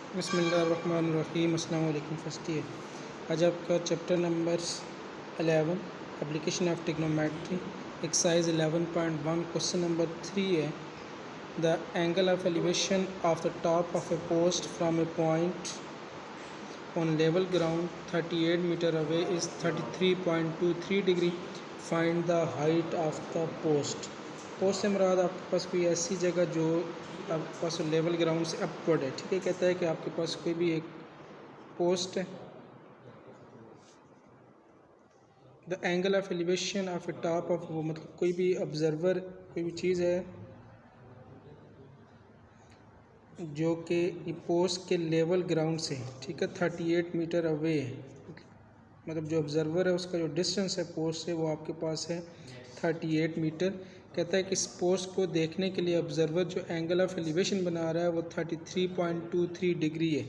बिस्मिल्लाहिर्रहमानिर्रहीम। अस्सलाम वालेकुम। First year. आज आपका chapter number 11 application of trigonometry exercise 11.1 question number 3 है। The angle of elevation of the top of a post from a point on level ground 38 metre away is 33.23 degree. Find the height of the post. Post से मुराद आपके पास कोई ऐसी जगह जो आपके पास लेवल ग्राउंड से अपवर्ड है। ठीक है, कहता है कि आपके पास कोई भी एक पोस्ट है। The angle of elevation of A top of, वो मतलब कोई भी ऑब्जर्वर, कोई भी चीज़ है जो कि पोस्ट के लेवल ग्राउंड से, ठीक है, 38 मीटर अवे है। मतलब जो ऑब्जर्वर है उसका जो डिस्टेंस है पोस्ट से वो आपके पास है 38 मीटर। कहता है कि इस पोस्ट को देखने के लिए ऑब्जर्वर जो एंगल ऑफ एलिवेशन बना रहा है वो 33.23 डिग्री है।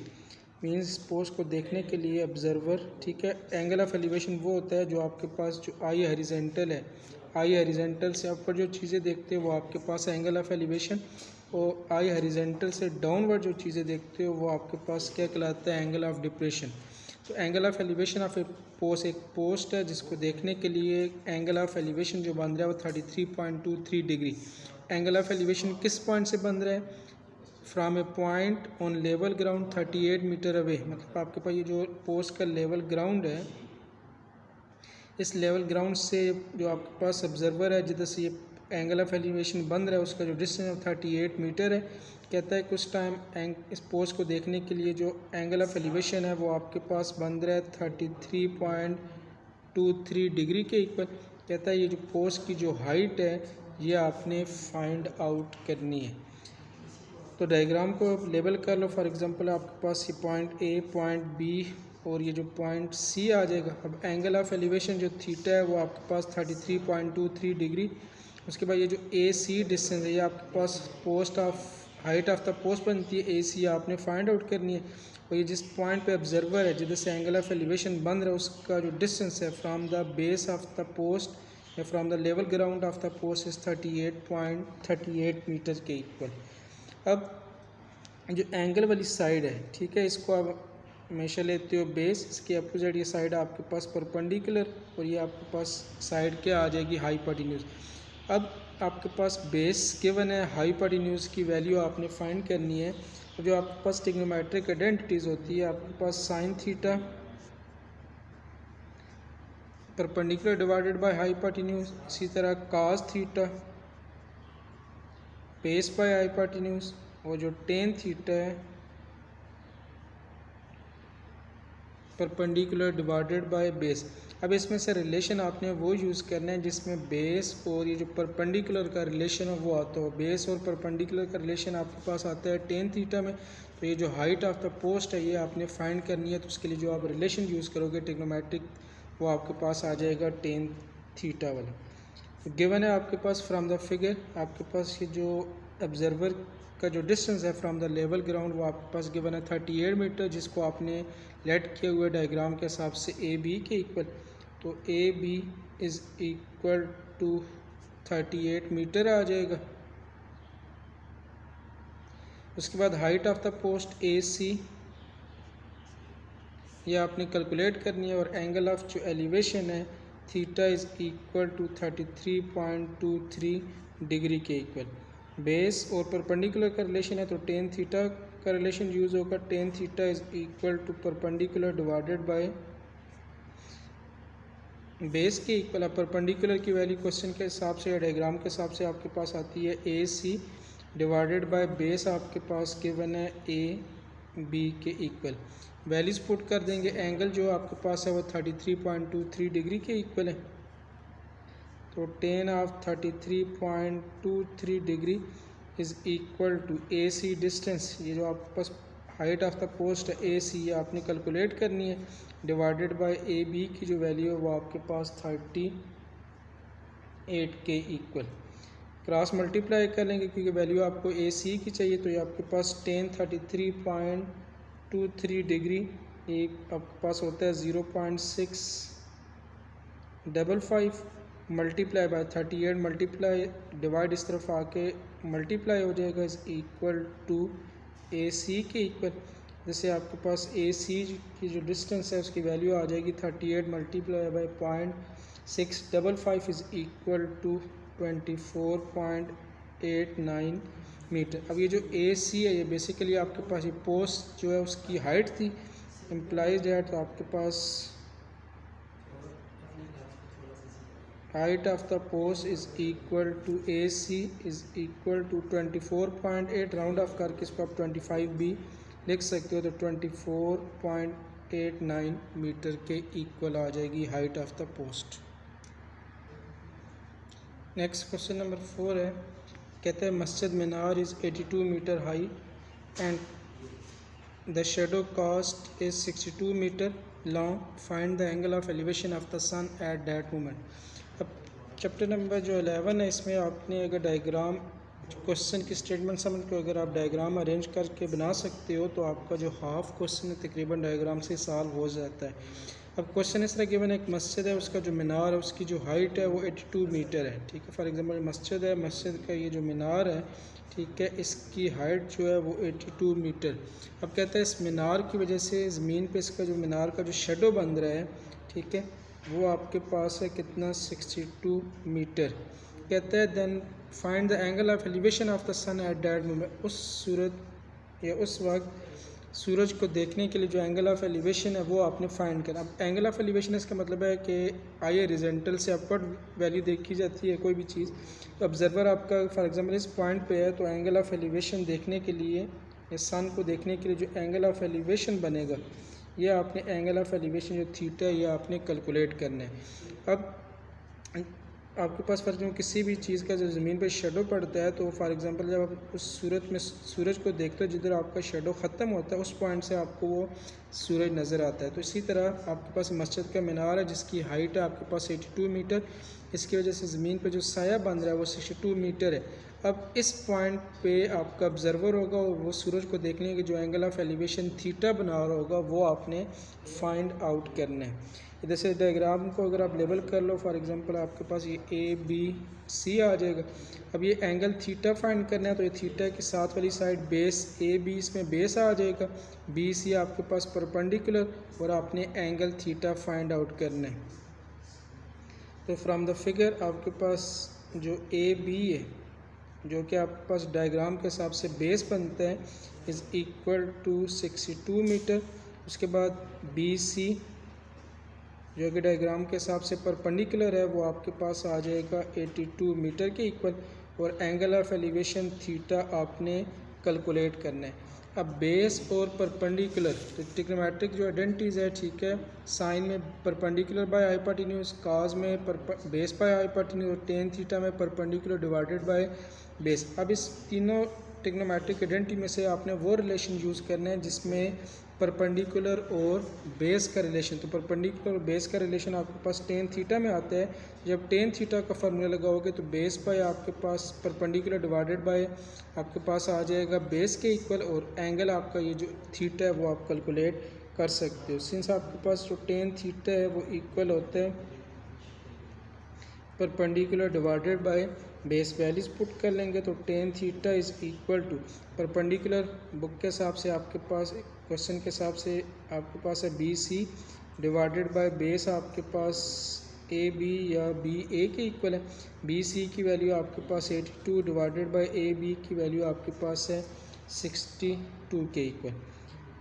मींस पोस्ट को देखने के लिए ऑब्जर्वर, ठीक है, एंगल ऑफ एलिवेशन वो होता है जो आपके पास जो आई हॉरिजॉन्टल है, आई हॉरिजॉन्टल से ऊपर जो चीज़ें देखते हो वो आपके पास एंगल ऑफ एलिवेशन, और आई हॉरिजॉन्टल से डाउनवर्ड जो चीज़ें देखते हो वो आपके पास क्या कहलाता है, एंगल ऑफ डिप्रेशन। तो angle of elevation of a post, एक पोस्ट है जिसको देखने के लिए एंगल ऑफ एलिवेशन जो बन रहा है वो 33.23 डिग्री। एंगल ऑफ एलिवेशन किस पॉइंट से बन रहा है? From a point on level ground 38 metre away. मतलब आपके पास ये जो पोस्ट का लेवल ग्राउंड है, इस लेवल ग्राउंड से जो आपके पास ऑब्जर्वर है जिधर से ये एंगल ऑफ एलिवेशन बन रहा है उसका जो डिस्टेंस 38 मीटर है। कहता है कुछ टाइम इस पोस्ट को देखने के लिए जो एंगल ऑफ एलिवेशन है वो आपके पास बन रहा है 33.23 डिग्री के इक्वल। कहता है ये जो पोस्ट की जो हाइट है ये आपने फाइंड आउट करनी है। तो डायग्राम को लेबल कर लो। फॉर एग्जांपल आपके पास ये पॉइंट ए, पॉइंट बी और ये जो पॉइंट सी आ जाएगा। अब एंगल ऑफ एलिवेशन जो थीटा है वो आपके पास 33.23 डिग्री। उसके बाद ये जो ए सी डिस्टेंस है ये आपके पास post of height of the post बनती है, ए सी आपने फाइंड आउट करनी है। और ये जिस पॉइंट पे ऑब्जर्वर है जिधर से एंगल ऑफ एलिवेशन बन रहा है उसका जो डिस्टेंस है from the base of the post या from the level ground of the post is 38.38 meter के इक्वल। अब जो एंगल वाली साइड है, ठीक है, इसको आप हमेशा लेते हो बेस, इसके अपोजिट ये साइड आपके पास परपेंडिकुलर और ये आपके पास साइड क्या आ जाएगी, हाइपोटेन्यूज। अब आपके पास बेस गिवन है, हाइपोटेन्यूज की वैल्यू आपने फाइंड करनी है। और जो आपके पास ट्रिग्नोमेट्रिक आइडेंटिटीज़ होती है, आपके पास sine theta perpendicular divided by hypotenuse, इसी तरह cos theta base by hypotenuse, और जो टेन थीटा है परपेंडिकुलर डिवाइडेड बाय बेस। अब इसमें से रिलेशन आपने वो यूज़ करना है जिसमें बेस और ये जो परपेंडिकुलर का रिलेशन है वो आता हो। बेस और परपेंडिकुलर का रिलेशन आपके पास आता है टेन थीटा में। तो ये जो हाइट ऑफ द पोस्ट है ये आपने फाइंड करनी है। तो उसके लिए जो आप रिलेशन यूज़ करोगे ट्रिग्नोमेट्रिक, वो आपके पास आ जाएगा टेन थीटा वाला। तो गिवन है आपके पास फ्रॉम द फिगर, आपके पास ये जो ऑब्जर्वर का जो डिस्टेंस है फ्रॉम द लेवल ग्राउंड वो आपके पास गिवन है 38 मीटर, जिसको आपने लेट किए हुए डायग्राम के हिसाब से ए बी के इक्वल। तो A B is equal to 38 meter आ जाएगा। उसके बाद height of the post A C ये आपने कैलकुलेट करनी है, और एंगल ऑफ जो एलिवेशन है theta is equal to 33.23 degree के इक्वल। बेस और परपेंडिकुलर का रिलेशन है तो टेन थीटा का रिलेशन यूज़ होगा। Tan theta is equal to perpendicular divided by base के इक्वल। अब परपेंडिकुलर की वैल्यू क्वेश्चन के हिसाब से या डायग्राम के हिसाब से आपके पास आती है A C divided by base आपके पास गिवन है ए बी के इक्वल। वैल्यूज़ पुट कर देंगे। एंगल जो आपके पास है वो 33.23 डिग्री के इक्वल है। तो tan of 33.23 degree is equal to A C distance, ये जो आपके पास हाइट ऑफ द पोस्ट है ए सी ये आपने कैलकुलेट करनी है, डिवाइडेड बाय ए बी की जो वैल्यू है वो आपके पास 38 के इक्वल। क्रॉस मल्टीप्लाई कर लेंगे क्योंकि वैल्यू आपको ए सी की चाहिए। तो ये आपके पास 33.23 डिग्री एक आपके पास होता है 0.655 मल्टीप्लाई बाय 38 मल्टीप्लाई डिवाइड इस तरफ आके मल्टीप्लाई हो जाएगा, इज़ इक्वल टू ए सी के इक्वल। जैसे आपके पास ए सी की जो डिस्टेंस है उसकी वैल्यू आ जाएगी 38 multiply by 0.655 is equal to 24.89 metre. अब ये जो ए सी है ये बेसिकली आपके पास ये पोस्ट जो है उसकी हाइट थी, इम्प्लाइज है, तो आपके पास height of the post is equal to AC is equal to 24.8, round of करके इसको आप 25 भी लिख सकते हो, तो 24.89 मीटर के इक्वल आ जाएगी height of the post. Next question number 4 है, कहते हैं मस्जिद मीनार is 82 meter high and the shadow cast is 62 meter long, find the angle of elevation of the sun at that moment. अब चैप्टर नंबर जो 11 है इसमें आपने अगर डायग्राम क्वेश्चन की स्टेटमेंट समझ के अगर आप डायग्राम अरेंज करके बना सकते हो तो आपका जो हाफ क्वेश्चन है तकरीबन डायग्राम से सॉल्व हो जाता है। अब क्वेश्चन इस तरह गिवन एक मस्जिद है, उसका जो मीनार है उसकी जो हाइट है वो 82 मीटर है, ठीक है। फॉर एग्जांपल मस्जिद है, मस्जिद का ये जो मीनार है, ठीक है, इसकी हाइट जो है वो 82 मीटर। अब कहता है इस मीनार की वजह से ज़मीन पे इसका जो मीनार का जो शेडो बन रहा है, ठीक है, वो आपके पास है कितना 62 मीटर। कहता है then find the angle of elevation of the sun at that moment, उस सूरत या उस वक्त सूरज को देखने के लिए जो एंगल ऑफ एलिवेशन है वो आपने फाइंड करना। अब एंगल ऑफ एलिवेशन इसका मतलब है कि आई रिजेंटल से अपवर्ड वैल्यू देखी जाती है कोई भी चीज़, तो ऑब्जर्वर आपका फॉर एग्जांपल इस पॉइंट पे है, तो एंगल ऑफ एलिवेशन देखने के लिए या सन को देखने के लिए जो एंगल ऑफ एलिवेशन बनेगा ये आपने एंगल ऑफ एलिवेशन जो थीटा है ये आपने कैलकुलेट करना है। अब आपके पास फर्क में किसी भी चीज़ का जो ज़मीन पे शेडो पड़ता है, तो फॉर एग्जांपल जब आप उस सूरत में सूरज को देखते हो जिधर आपका शेडो ख़त्म होता है उस पॉइंट से आपको वो सूरज नज़र आता है। तो इसी तरह आपके पास मस्जिद का मीनार है जिसकी हाइट है आपके पास 82 मीटर, इसकी वजह से ज़मीन पर जो साया बन रहा है वो 62 मीटर है। अब इस पॉइंट पे आपका ऑब्जर्वर होगा और वो सूरज को देखने के जो एंगल ऑफ एलिवेशन थीटा बना रहा होगा वो आपने फाइंड आउट करना है। इधर से डायग्राम को अगर आप लेबल कर लो, फॉर एग्जांपल आपके पास ये ए बी सी आ जाएगा। अब ये एंगल थीटा फाइंड करना है, तो ये थीटा की साथ वाली साइड बेस ए बी, इसमें बेस आ जाएगा, बी सी आपके पास परपेंडिकुलर, और आपने एंगल थीटा फाइंड आउट करना है। तो फ्रॉम द फिगर आपके पास जो ए बी है जो कि आपके पास डायग्राम के हिसाब से बेस बनता है इज़ इक्वल टू 62 मीटर। उसके बाद बी सी जो कि डायग्राम के हिसाब से परपेंडिकुलर है वो आपके पास आ जाएगा 82 मीटर के इक्वल, और एंगल ऑफ एलिवेशन थीटा आपने कैलकुलेट करना है। अब बेस और परपेंडिकुलर तो ट्रिग्नोमेट्रिक जो आइडेंटिटीज़ है, ठीक है, साइन में परपेंडिकुलर बाय हाइपोटेन्यूज, काज में बेस बाय हाइपोटेन्यूज, और टेन थीटा में परपेंडिकुलर डिवाइडेड बाय बेस। अब इस तीनों ट्रिग्नोमेट्रिक आइडेंटिटी में से आपने वो रिलेशन यूज़ करना है जिसमें परपेंडिकुलर और बेस का रिलेशन, तो परपेंडिकुलर और बेस का रिलेशन आपके पास टेन थीटा में आता है। जब टेन थीटा का फार्मूला लगाओगे तो बेस बाय आपके पास परपेंडिकुलर डिवाइडेड बाय आपके पास आ जाएगा बेस के इक्वल, और एंगल आपका ये जो थीटा है वो आप कैलकुलेट कर सकते हो। सिंस आपके पास जो टेन थीटा है वो इक्वल होता है perpendicular divided by base, values put कर लेंगे तो tan theta is equal to perpendicular book के हिसाब से आपके पास क्वेश्चन के हिसाब से आपके पास है B C divided by base आपके पास ए बी या बी ए के इक्वल है। बी सी की वैल्यू आपके पास 82 डिवाइडेड बाय ए बी की वैल्यू आपके पास है 62 के इक्वल।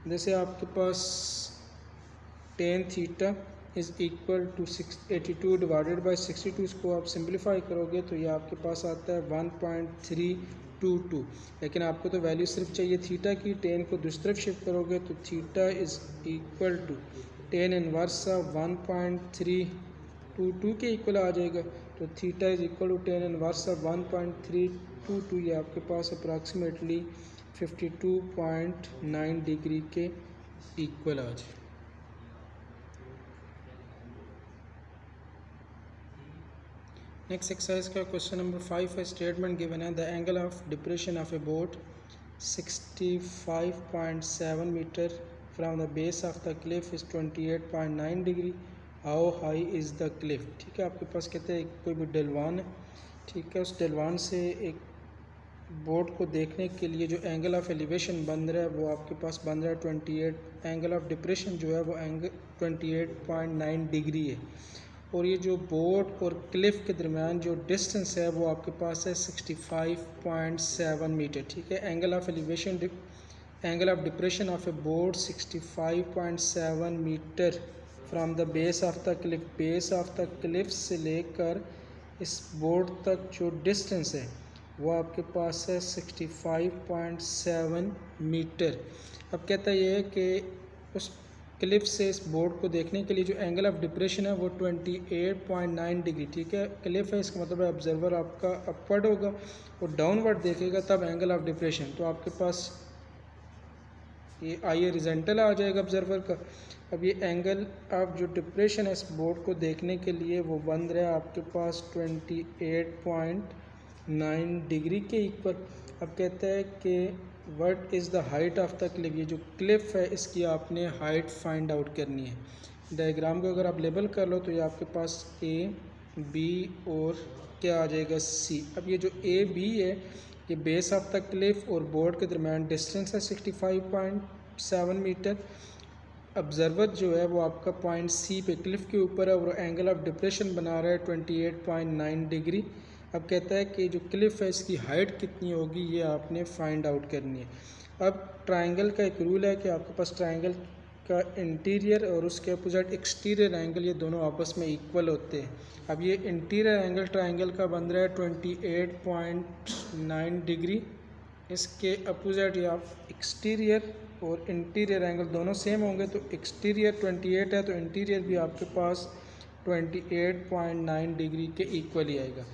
जैसे आपके पास tan theta is equal to 82 divided by 62, इसको आप सिंप्लीफाई करोगे तो ये आपके पास आता है 1.322, लेकिन आपको तो वैल्यू सिर्फ चाहिए थीटा की, टेन को दूसरी तरफ शिफ्ट करोगे तो theta is equal to tan inverse 1.322 के इक्वल आ जाएगा। तो theta is equal to tan inverse 1.322, ये आपके पास अप्रॉक्सीमेटली 52.9 डिग्री के इक्वल आ जाए। नेक्स्ट एक्सरसाइज का क्वेश्चन नंबर 5 है, स्टेटमेंट गिवन है the angle of depression of a boat 65.7 metre from the base of the cliff is 28.9 degree, how high is the cliff. ठीक है, आपके पास कहते हैं कोई भी डलवान है, ठीक है, उस डलवान से एक बोट को देखने के लिए जो एंगल ऑफ एलिवेशन बन रहा है वो आपके पास बन रहा है 28, एंगल ऑफ डिप्रेशन जो है वो एंगल 28.9 डिग्री है। और ये जो बोट और क्लिफ के दरमियान जो डिस्टेंस है वो आपके पास है 65.7 मीटर। ठीक है, angle of elevation angle of depression of a boat 65.7 metre from the base of the cliff. Base of the cliff से लेकर इस बोट तक जो डिस्टेंस है वो आपके पास है 65.7 मीटर। अब कहता ये है कि उस क्लिफ से इस बोर्ड को देखने के लिए जो एंगल ऑफ डिप्रेशन है वो 28.9 डिग्री। ठीक है, क्लिफ है, इसका मतलब है ऑब्जर्वर आपका अपवर्ड होगा और डाउनवर्ड देखेगा तब एंगल ऑफ डिप्रेशन। तो आपके पास ये आइए रिजेंटल आ जाएगा ऑब्जर्वर का। अब ये एंगल ऑफ जो डिप्रेशन है इस बोर्ड को देखने के लिए वो बन रहा है आपके पास 28.9 डिग्री के इक्वल। अब कहता है कि what is the height of the Cliff. ये जो क्लिफ है इसकी आपने हाइट फाइंड आउट करनी है। डायग्राम को अगर आप लेबल कर लो तो ये आपके पास ए बी और क्या आ जाएगा सी। अब ये जो ए बी है ये बेस ऑफ द क्लिफ और बोर्ड के दरमियान डिस्टेंस है 65.7 मीटर। ऑब्जर्वर जो है वो आपका पॉइंट सी पे क्लिफ के ऊपर है और एंगल ऑफ डिप्रेशन बना रहा है 28.9 डिग्री। अब कहता है कि जो क्लिफ है इसकी हाइट कितनी होगी ये आपने फाइंड आउट करनी है। अब ट्रायंगल का एक रूल है कि आपके पास ट्रायंगल का इंटीरियर और उसके अपोजिट एक्सटीरियर एंगल ये दोनों आपस में इक्वल होते हैं। अब ये इंटीरियर एंगल ट्रायंगल का बन रहा है 28.9 डिग्री। इसके अपोजिट या आप एक्सटीरियर और इंटीरियर एंगल दोनों सेम होंगे तो एक्सटीरियर 28 है तो इंटीरियर भी आपके पास 28.9 डिग्री के इक्वल ही आएगा।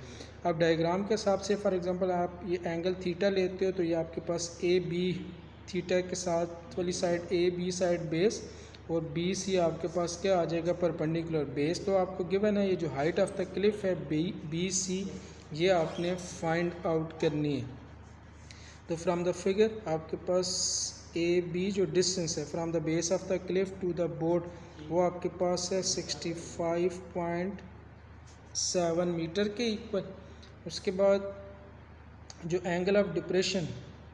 अब डायग्राम के हिसाब से फॉर एग्जांपल आप ये एंगल थीटा लेते हो तो ये आपके पास ए बी थीटा के साथ वाली side A B side base और बी सी आपके पास क्या आ जाएगा परपेंडिकुलर। बेस तो आपको गिवन है, ये जो हाइट ऑफ द क्लिफ है बी सी ये आपने फाइंड आउट करनी है। तो फ्रॉम द फिगर आपके पास ए बी जो डिस्टेंस है from the base of the cliff to the boat वो आपके पास है 65.7 मीटर के इक्वल। उसके बाद जो एंगल ऑफ डिप्रेशन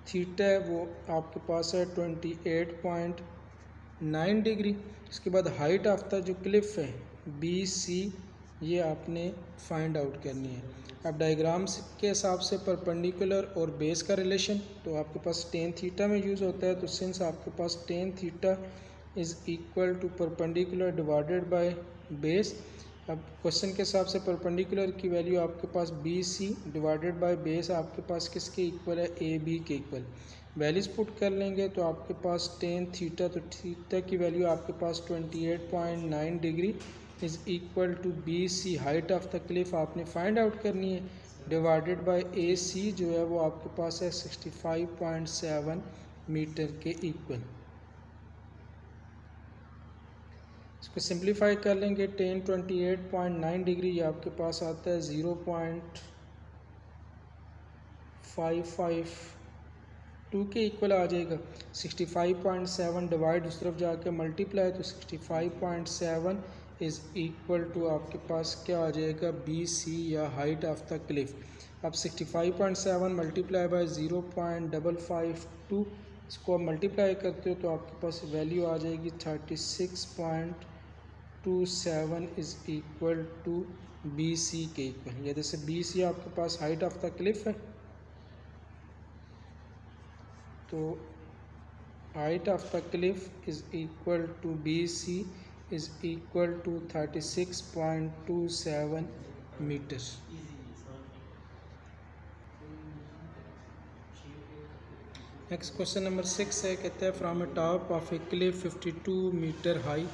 थीटा है वो आपके पास है 28.9 डिग्री। उसके बाद हाइट ऑफ द जो क्लिफ है बी सी ये आपने फाइंड आउट करनी है। अब डायग्राम के हिसाब से परपेंडिकुलर और बेस का रिलेशन तो आपके पास टेन थीटा में यूज़ होता है। तो सिंस आपके पास tan theta is equal to perpendicular divided by base. अब क्वेश्चन के हिसाब से परपेंडिकुलर की वैल्यू आपके पास B C divided by base आपके पास किसके इक्वल है ए बी के इक्वल। वैल्यूज पुट कर लेंगे तो आपके पास टेन थीटा तो थीटा की वैल्यू आपके पास 28.9 degree is equal to B C height of the Cliff आपने फाइंड आउट करनी है डिवाइडेड बाय ए सी जो है वो आपके पास है 65.7 मीटर के इक्वल। इसको सिंप्लीफाई कर लेंगे 28.9 डिग्री ये आपके पास आता है 0.552 के इक्वल आ जाएगा। 65.7 डिवाइड उस तरफ जाके मल्टीप्लाई तो 65.7 इज़ इक्वल टू आपके पास क्या आ जाएगा बी सी या हाइट ऑफ द क्लिफ। अब 65.7 मल्टीप्लाई बाय 0.552 इसको आप मल्टीप्लाई करते हो तो आपके पास वैल्यू आ जाएगी 36.27 is equal to B C के इक्वल। या जैसे बी सी आपके पास हाइट ऑफ द क्लिफ है तो height of the cliff is equal to B C is equal to 36.27 metre. Next question number 6 है, कहते हैं from a top of a cliff 52 metre high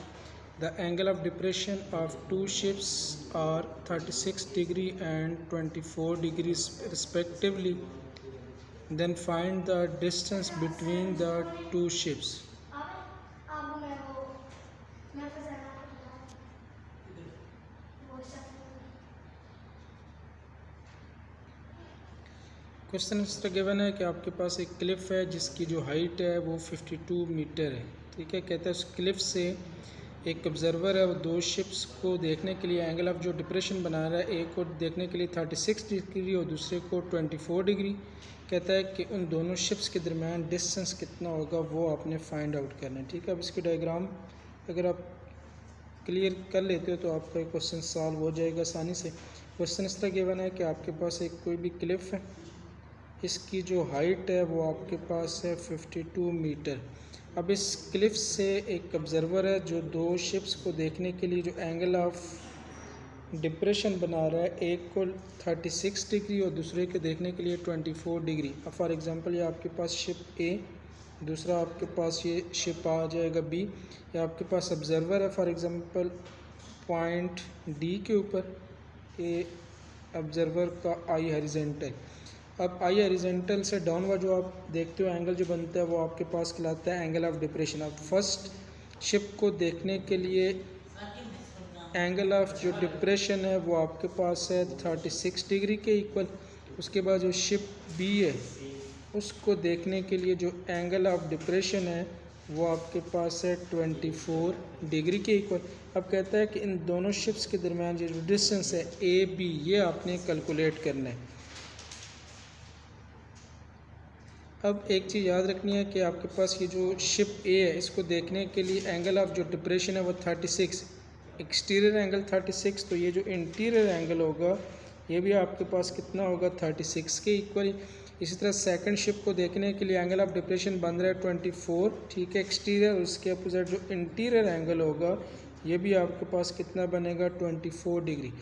the angle of depression of two ships are 36 degree and 24 degree respectively then find the distance between the two ships. Question इस तरह given है कि आपके पास एक Cliff है जिसकी जो height है वो 52 मीटर है। ठीक है, कहता है उस क्लिफ से एक ऑब्जर्वर है वो दो शिप्स को देखने के लिए एंगल ऑफ जो डिप्रेशन बना रहा है, एक को देखने के लिए 36 डिग्री और दूसरे को 24 डिग्री। कहता है कि उन दोनों शिप्स के दरमियान डिस्टेंस कितना होगा वो आपने फाइंड आउट करना है। ठीक है, अब इसकी डायग्राम अगर आप क्लियर कर लेते हो तो आपका क्वेश्चन सॉल्व हो जाएगा आसानी से। क्वेश्चन इस तरह गिवन है कि आपके पास एक कोई भी क्लिफ है, इसकी जो हाइट है वो आपके पास है 52 मीटर। अब इस क्लिफ से एक ऑब्जर्वर है जो दो शिप्स को देखने के लिए जो एंगल ऑफ डिप्रेशन बना रहा है, एक को 36 डिग्री और दूसरे को देखने के लिए 24 डिग्री। अब फॉर एग्जांपल ये आपके पास शिप ए, दूसरा आपके पास ये शिप आ जाएगा बी। या आपके पास ऑब्जर्वर है फॉर एग्जांपल पॉइंट डी के ऊपर, ये ऑब्जर्वर का आई हॉरिजॉन्टल। अब आई हॉरिजॉन्टल से डाउनवर्ड जो आप देखते हो एंगल जो बनता है वो आपके पास कहलाता है एंगल ऑफ डिप्रेशन। अब फर्स्ट शिप को देखने के लिए एंगल ऑफ जो डिप्रेशन है वो आपके पास है 36 डिग्री के इक्वल। उसके बाद जो शिप बी है उसको देखने के लिए जो एंगल ऑफ डिप्रेशन है वो आपके पास है 24 डिग्री के इक्वल। अब कहता है कि इन दोनों शिप्स के दरमियान जो डिस्टेंस है ए बी, ये आपने कैलकुलेट करना है। अब एक चीज़ याद रखनी है कि आपके पास ये जो शिप ए है इसको देखने के लिए एंगल ऑफ जो डिप्रेशन है वो 36, एक्सटीरियर एंगल 36, तो ये जो इंटीरियर एंगल होगा ये भी आपके पास कितना होगा 36 के इक्वल। इसी तरह सेकंड शिप को देखने के लिए एंगल ऑफ डिप्रेशन बन रहा है 24, ठीक है, एक्सटीरियर, और उसके अपोजिट जो इंटीरियर एंगल होगा ये भी आपके पास कितना बनेगा 24 डिग्री।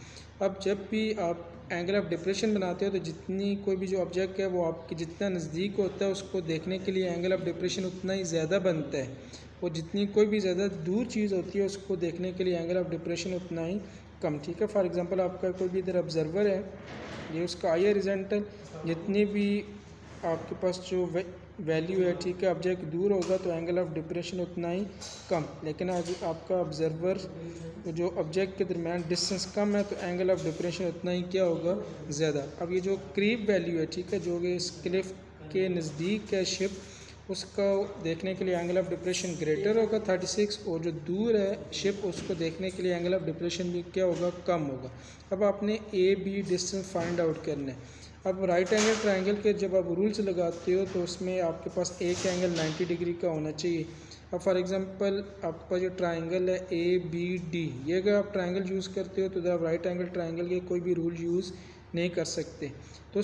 अब जब भी आप एंगल ऑफ डिप्रेशन बनाते हो तो जितनी कोई भी जो ऑब्जेक्ट है वो आपके जितना नज़दीक होता है उसको देखने के लिए एंगल ऑफ डिप्रेशन उतना ही ज़्यादा बनता है, और जितनी कोई भी ज़्यादा दूर चीज़ होती है उसको देखने के लिए एंगल ऑफ डिप्रेशन उतना ही कम। ठीक है, फॉर एग्जांपल आपका कोई भी इधर ऑब्जर्वर है, ये उसका आई हॉरिजॉन्टल, जितनी भी आपके पास जो वैल्यू है, ठीक है, ऑब्जेक्ट दूर होगा तो एंगल ऑफ डिप्रेशन उतना ही कम। लेकिन आज आपका ऑब्जर्वर जो ऑब्जेक्ट के दरमियान डिस्टेंस कम है तो एंगल ऑफ डिप्रेशन उतना ही क्या होगा ज़्यादा। अब ये जो क्रीप वैल्यू है, ठीक है, जो कि इस क्लिफ के नज़दीक है शिप, उसका देखने के लिए एंगल ऑफ डिप्रेशन ग्रेटर होगा 36, और जो दूर है शिप उसको देखने के लिए एंगल ऑफ डिप्रेशन भी क्या होगा कम होगा। अब आपने A B distance find out करना है। अब राइट एंगल ट्रायंगल के जब आप रूल्स लगाते हो तो उसमें आपके पास एक एंगल 90 डिग्री का होना चाहिए। अब फॉर एग्जांपल आपका जो ट्रायंगल है ए बी डी, ये अगर आप ट्रायंगल यूज़ करते हो तो आप राइट एंगल ट्रायंगल के कोई भी रूल यूज़ नहीं कर सकते। तो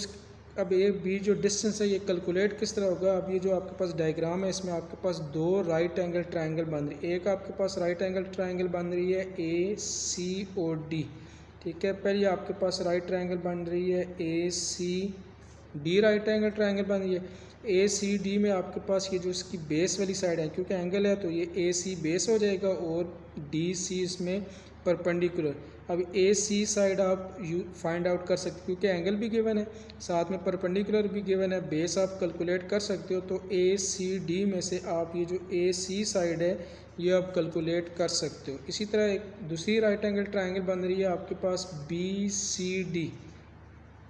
अब ए बी जो डिस्टेंस है ये कैलकुलेट किस तरह होगा। अब ये जो आपके पास डायग्राम है इसमें आपके पास दो राइट एंगल ट्रायंगल बन रही है, एक आपके पास राइट एंगल ट्रायंगल बन रही है ए सी ओ डी, ठीक है। पहले आपके पास राइट ट्रायंगल बन रही है A C D, right angle triangle बन रही है। ए सी डी में आपके पास ये जो इसकी बेस वाली साइड है, क्योंकि एंगल है तो ये ए सी बेस हो जाएगा और डी सी इसमें परपेंडिकुलर। अब ए सी साइड आप फाइंड आउट कर सकते हो क्योंकि एंगल भी गिवन है, साथ में परपेंडिकुलर भी गिवन है, बेस आप कैलकुलेट कर सकते हो। तो ए सी डी में से आप ये जो ए सी साइड है ये आप कैलकुलेट कर सकते हो। इसी तरह एक दूसरी राइट एंगल ट्रायंगल बन रही है आपके पास बी सी डी,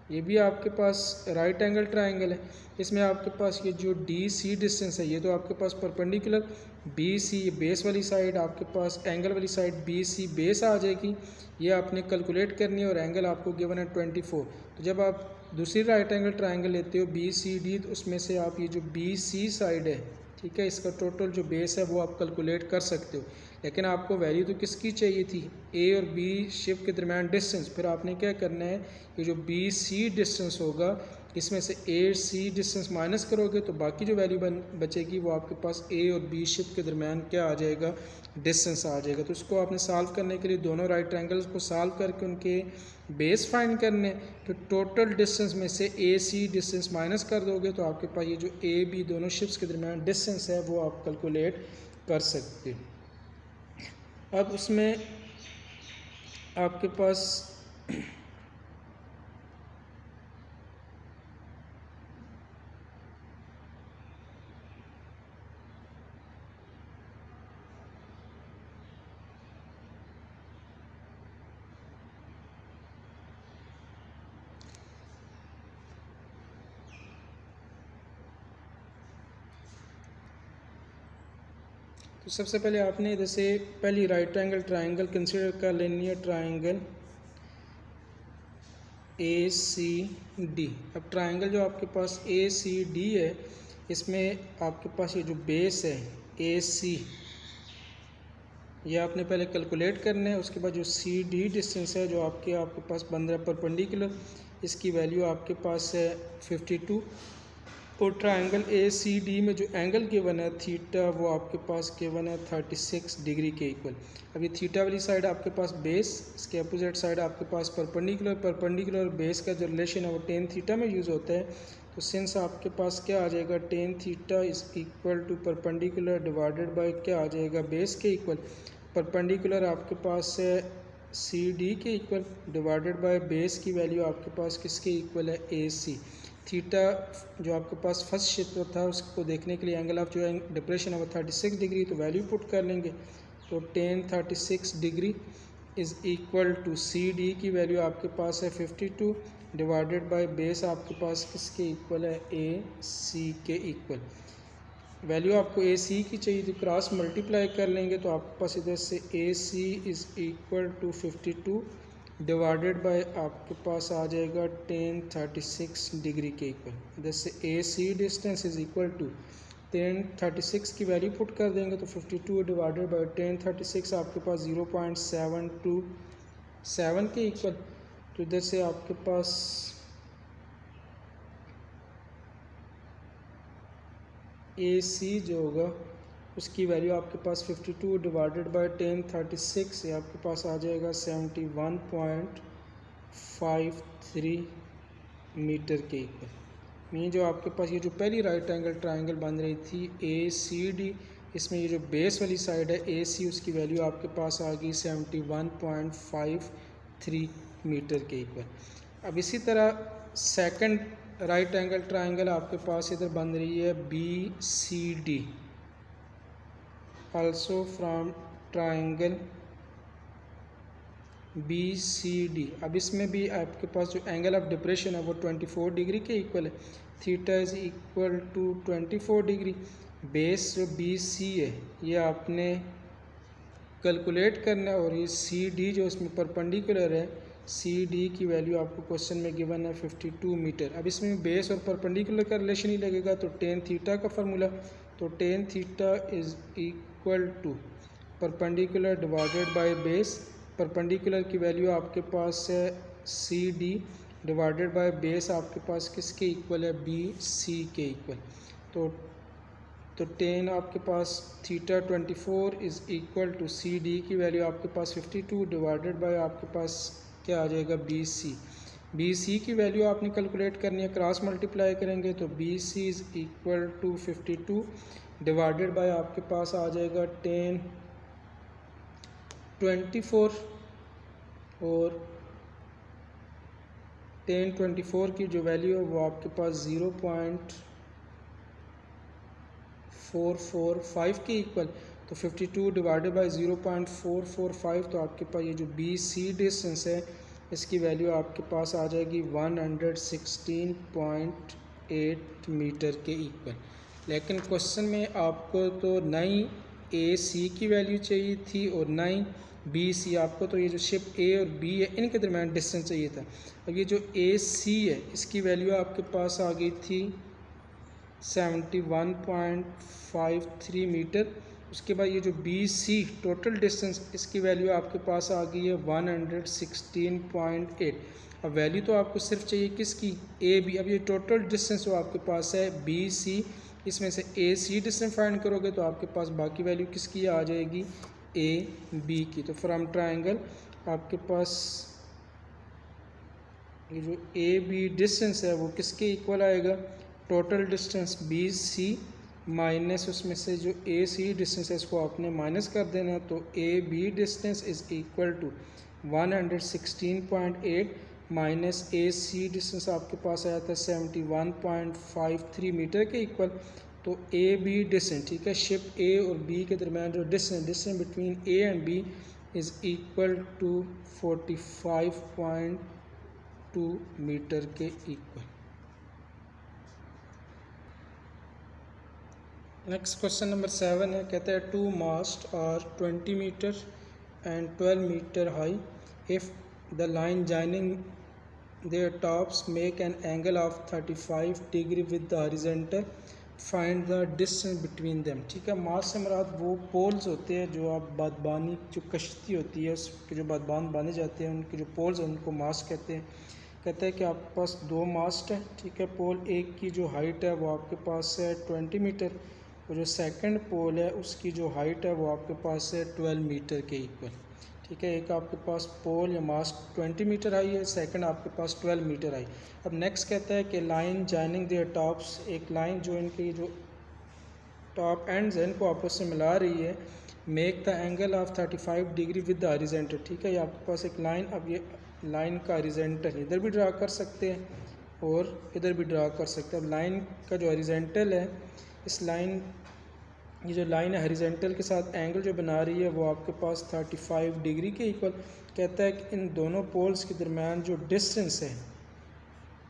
ये भी आपके पास राइट एंगल ट्रायंगल है। इसमें आपके पास ये जो डी सी डिस्टेंस है ये तो आपके पास परपेंडिकुलर, बी सी बेस वाली साइड, आपके पास एंगल वाली साइड बी सी बेस आ जाएगी, ये आपने कैलकुलेट करनी है, और एंगल आपको गिवन है 24। तो जब आप दूसरी राइट एंगल ट्रायंगल लेते हो बी सी डी, तो उसमें से आप ये जो बी सी साइड है, ठीक है, इसका टोटल जो बेस है वो आप कैलकुलेट कर सकते हो। लेकिन आपको वैल्यू तो किसकी चाहिए थी, ए और बी शिप के दरमियान डिस्टेंस। फिर आपने क्या करना है, ये जो बी सी डिस्टेंस होगा इसमें से ए सी डिस्टेंस माइनस करोगे तो बाकी जो वैल्यू बचेगी वो आपके पास ए और बी शिप के दरमियान क्या आ जाएगा, डिस्टेंस आ जाएगा। तो इसको आपने सॉल्व करने के लिए दोनों राइट ट्रायंगल्स को सॉल्व करके उनके बेस फाइंड करने, तो टोटल डिस्टेंस में से ए सी डिस्टेंस माइनस कर दोगे तो आपके पास ये जो ए बी दोनों शिप्स के दरमियान डिस्टेंस है वो आप कैलकुलेट कर सकते हो। अब उसमें आपके पास तो सबसे पहले आपने इधर से पहली राइट एंगल ट्राइंगल कंसिडर कर लेनी है, ट्राइंगल ACD। अब ट्राइंगल जो आपके पास ACD है, इसमें आपके पास ये जो बेस है AC, ये आपने पहले कैलकुलेट करना है। उसके बाद जो CD डिस्टेंस है जो आपके पास बन रहा है परपेंडिकुलर, इसकी वैल्यू आपके पास है 52। और ट्राइंगल ACD में जो एंगल गिवन है थीटा, वो आपके पास गिवन है 36 डिग्री के इक्वल। अभी थीटा वाली साइड आपके पास बेस, इसके अपोजिट साइड आपके पास परपेंडिकुलर और बेस का जो रिलेशन है वो टेन थीटा में यूज़ होता है। तो सिंस आपके पास क्या आ जाएगा, tan theta is equal to perpendicular divided by क्या आ जाएगा, बेस के इक्वल। परपेंडिकुलर आपके पास है CD के इक्वल डिवाइडेड बाय बेस की वैल्यू आपके पास किसके इक्वल है, AC। थीटा जो आपके पास फर्स्ट क्षेत्र था उसको देखने के लिए एंगल ऑफ जो डिप्रेशन है वो 36 डिग्री, तो वैल्यू पुट कर लेंगे। तो tan 36 degree is equal to CD की वैल्यू आपके पास है 52 डिवाइडेड बाय बेस आपके पास किसके इक्वल है, AC के इक्वल। वैल्यू आपको AC की चाहिए तो क्रॉस मल्टीप्लाई कर लेंगे, तो आपके पास इधर से AC is equal to 52 divided by आपके पास आ जाएगा टेन 36 डिग्री के इक्वल। इधर से AC distance is equal to tan 36 की वैल्यू पुट कर देंगे, तो 52 डिवाइडेड बाय टेन 36 आपके पास 0.727 के इक्वल। तो इधर से आपके पास AC जो होगा उसकी वैल्यू आपके पास 52 डिवाइडेड बाय टेन 36 ये आपके पास आ जाएगा 71.53 मीटर के इक्वल। मीन जो आपके पास ये जो पहली राइट एंगल ट्राइंगल बन रही थी ACD, इसमें ये जो बेस वाली साइड है AC, उसकी वैल्यू आपके पास आ गई 71.53 मीटर के इक्वल। अब इसी तरह सेकंड राइट एंगल ट्राइंगल आपके पास इधर बन रही है BCD, also from triangle BCD। अब इसमें भी आपके पास जो एंगल ऑफ डिप्रेशन है वो 24 डिग्री के इक्वल है। Theta is equal to 24 degree. Base जो BC है ये आपने कैलकुलेट करना है, और ये CD जो इसमें परपेंडिकुलर है, CD की वैल्यू आपको क्वेश्चन में गिवन है 52 मीटर। अब इसमें बेस और परपेंडिकुलर का रिलेशन ही लगेगा, तो टेन थीटा का फार्मूला, तो tan theta is equal to perpendicular divided by base. Perpendicular की वैल्यू आपके पास है CD डिवाइडेड बाय बेस आपके पास किसके इक्वल है, BC के इक्वल। तो टेन आपके पास theta 24 is equal to CD की वैल्यू आपके पास 52 डिवाइडेड बाय आपके पास क्या आ जाएगा, BC की वैल्यू आपने कैलकुलेट करनी है, क्रॉस मल्टीप्लाई करेंगे तो BC is equal to 52 divided by आपके पास आ जाएगा टेन 24, और टेन 24 की जो वैल्यू है वो आपके पास 0.445 के इक्वल। तो 52 डिवाइडेड बाय 0.445, तो आपके पास ये जो BC डिस्टेंस है इसकी वैल्यू आपके पास आ जाएगी 116.8 मीटर के इक्वल। लेकिन क्वेश्चन में आपको तो ना ही AC की वैल्यू चाहिए थी और ना ही BC, आपको तो ये जो शिप A और B है इनके दरम्यान डिस्टेंस चाहिए था। अब ये जो AC है इसकी वैल्यू आपके पास आ गई थी 71.53 मीटर। उसके बाद ये जो BC टोटल डिस्टेंस इसकी वैल्यू आपके पास आ गई है 116.8। अब वैल्यू तो आपको सिर्फ चाहिए किसकी, AB। अब ये टोटल डिस्टेंस जो आपके पास है BC, इसमें से AC डिस्टेंस फाइंड करोगे तो आपके पास बाकी वैल्यू किसकी आ जाएगी, AB की। तो फ्रॉम ट्राइंगल आपके पास ये जो AB डिस्टेंस है वो किसके इक्वल आएगा, टोटल डिस्टेंस BC माइनस उसमें से जो AC डिस्टेंस है इसको आपने माइनस कर देना। तो AB distance is equal to 116.8 minus AC distance आपके पास आया था 71.53 मीटर के इक्वल। तो AB डिस्टेंस, ठीक है, शिप A और B के दरमियान जो distance between A and B is equal to 45.2 meter के इक्वल। नेक्स्ट क्वेश्चन नंबर 7 है, कहता है 2 mast are 20 meter and 12 meter high if the line joining their tops make an angle of 35 degree with the horizontal, find the distance between them. ठीक है, मास्ट से मुराद वो poles होते हैं जो आप बादबानी जो कश्ती होती है उसके जो बादबान बांधे जाते हैं उनके जो पोल्स हैं उनको मास्ट कहते हैं। कहते हैं कि आपके पास 2 मास्ट है, ठीक है, पोल एक की जो हाइट है वो आपके पास है 20 मीटर और जो सेकंड पोल है उसकी जो हाइट है वो आपके पास है 12 मीटर के इक्वल। ठीक है, एक आपके पास पोल या मास्ट 20 मीटर हाई है, सेकंड आपके पास 12 मीटर हाई। अब नेक्स्ट कहता है कि लाइन जॉइनिंग देयर टॉप्स, एक लाइन जो इनकी जो टॉप एंड्स हैं इनको आपस में मिला रही है, make the angle of 35 degree with the horizontal. ठीक है, ये आपके पास एक लाइन, अब ये लाइन का हॉरिजॉन्टल इधर भी ड्रा कर सकते हैं और इधर भी ड्रा कर सकते हैं। अब लाइन का जो हॉरिजॉन्टल है, इस लाइन ये जो लाइन है हॉरिजॉन्टल के साथ एंगल जो बना रही है वो आपके पास 35 डिग्री के इक्वल। कहता है कि इन दोनों पोल्स के दरमियान जो डिस्टेंस है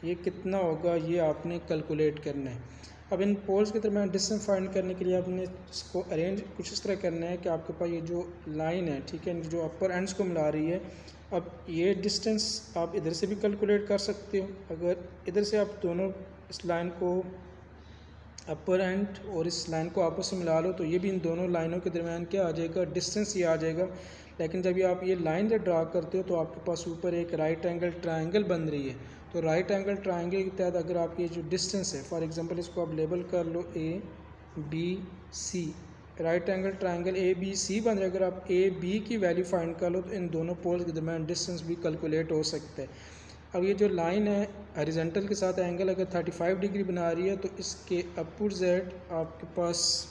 ये कितना होगा, ये आपने कैलकुलेट करना है। अब इन पोल्स के दरमियान डिस्टेंस फाइंड करने के लिए आपने इसको अरेंज कुछ इस तरह करना है कि आपके पास ये जो लाइन है, ठीक है, जो अपर एंड्स को मिला रही है, अब ये डिस्टेंस आप इधर से भी कैलकुलेट कर सकते हो। अगर इधर से आप दोनों इस लाइन को अपर एंड और इस लाइन को आपस में मिला लो तो ये भी इन दोनों लाइनों के दरमियान क्या आ जाएगा, डिस्टेंस ये आ जाएगा। लेकिन जब ये आप ये लाइन जब ड्रा करते हो तो आपके पास ऊपर एक राइट एंगल ट्रायंगल बन रही है, तो राइट एंगल ट्रायंगल के तहत अगर आप ये जो डिस्टेंस है, फॉर एग्जांपल इसको आप लेबल कर लो A B C, right angle triangle A B C बन रहा है। अगर आप ए बी की वैल्यू फाइंड कर लो तो इन दोनों पोल्स के दरमियान डिस्टेंस भी कैलकुलेट हो सकता है। अब ये जो लाइन है हॉरिजॉन्टल के साथ एंगल अगर 35 डिग्री बना रही है तो इसके अपोजिट आपके पास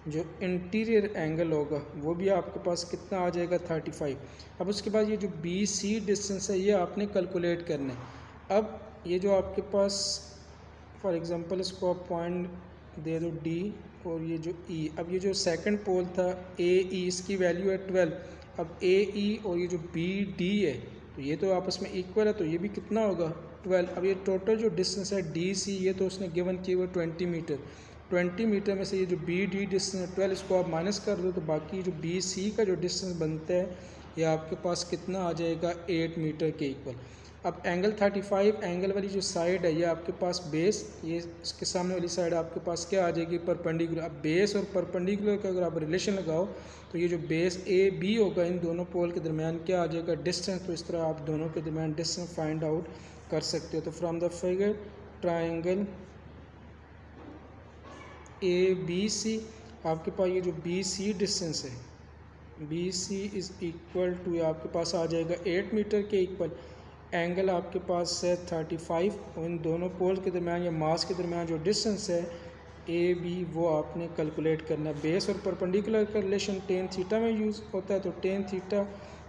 जो इंटीरियर एंगल होगा वो भी आपके पास कितना आ जाएगा, 35। अब उसके बाद ये जो बी सी डिस्टेंस है ये आपने कैलकुलेट करना है। अब ये जो आपके पास फॉर एग्जांपल इसको आप पॉइंट दे दो डी और ये जो ई, अब ये जो सेकंड पोल था ए ई, इसकी वैल्यू है 12। अब ए ई और ये जो बी डी है तो ये तो आपस में इक्वल है, तो ये भी कितना होगा, 12। अब ये टोटल जो डिस्टेंस है डी सी, ये तो उसने गिवन किया हुआ 20 मीटर। 20 मीटर में से ये जो बी डी डिस्टेंस है 12, इसको आप माइनस कर दो तो बाकी जो बी सी का जो डिस्टेंस बनता है ये आपके पास कितना आ जाएगा, 8 मीटर के इक्वल। अब एंगल 35, एंगल वाली जो साइड है ये आपके पास बेस, ये इसके सामने वाली साइड आपके पास क्या आ जाएगी, परपेंडिकुलर। अब बेस और परपेंडिकुलर का अगर आप रिलेशन लगाओ तो ये जो बेस ए बी होगा इन दोनों पोल के दरमियान क्या आ जाएगा, डिस्टेंस। तो इस तरह आप दोनों के दरमियान डिस्टेंस फाइंड आउट कर सकते हो। तो from the figure triangle A B C, आपके पास ये जो बी सी डिस्टेंस है, B C is equal to आपके पास आ जाएगा 8 मीटर के इक्वल। एंगल आपके पास है 35 और इन दोनों पोल के दरमियान या मास के दरमियान जो डिस्टेंस है ए बी वो आपने कैलकुलेट करना है। बेस और परपेंडिकुलर का रिलेशन टेन थीटा में यूज़ होता है, तो tan theta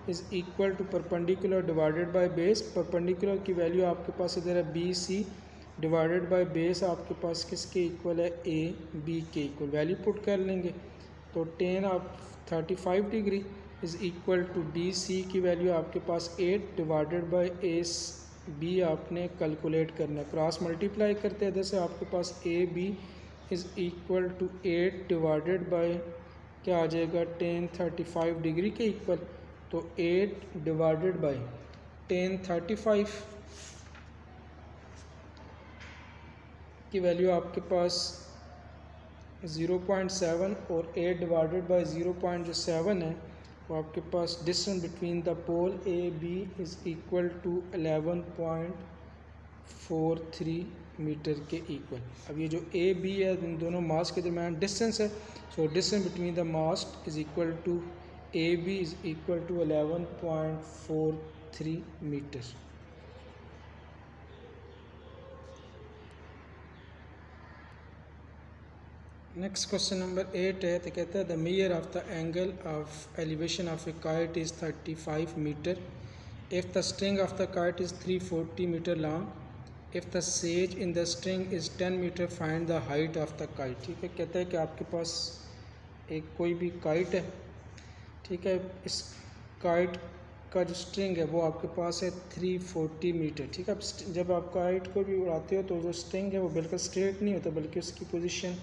is equal to perpendicular divided by base. Perpendicular की वैल्यू आपके पास इधर है B C divided by base, आपके पास किसके इक्वल है, ए बी के इक्वल। वैल्यू पुट कर लेंगे तो tan of 35 degree is equal to D C की वैल्यू आपके पास 8 डिवाइडेड बाय एस बी आपने कैलकुलेट करना है। क्रॉस मल्टीप्लाई करते हैं इधर से आपके पास A B is equal to 8 divided by क्या आ जाएगा, 10 35 डिग्री के इक्वल। तो 8 डिवाइडेड बाय 10 35 की वैल्यू आपके पास 0.7 और 8 डिवाइडेड बाय 0.7 है तो आपके पास distance between the pole A B is equal to 11.43 meter के इक्वल। अब ये जो ए बी है इन दोनों मास के दरमियान डिस्टेंस है, so distance between the mast is equal to A B is equal to 11.43 metre. Next question number 8 है, तो कहता है the measure of the angle of elevation of a kite is 35 metre if the string of the kite is 340 metre long, if the sag in the string is 10 metre, find the height of the kite. ठीक है, कहता है कि आपके पास एक कोई भी kite है, ठीक है, इस काइट का जो स्ट्रिंग है वो आपके पास है 340 मीटर। ठीक है, अब जब आप काइट को भी उड़ाते हो तो जो स्ट्रिंग है वो बिल्कुल स्ट्रेट नहीं होता, बल्कि उसकी पोजीशन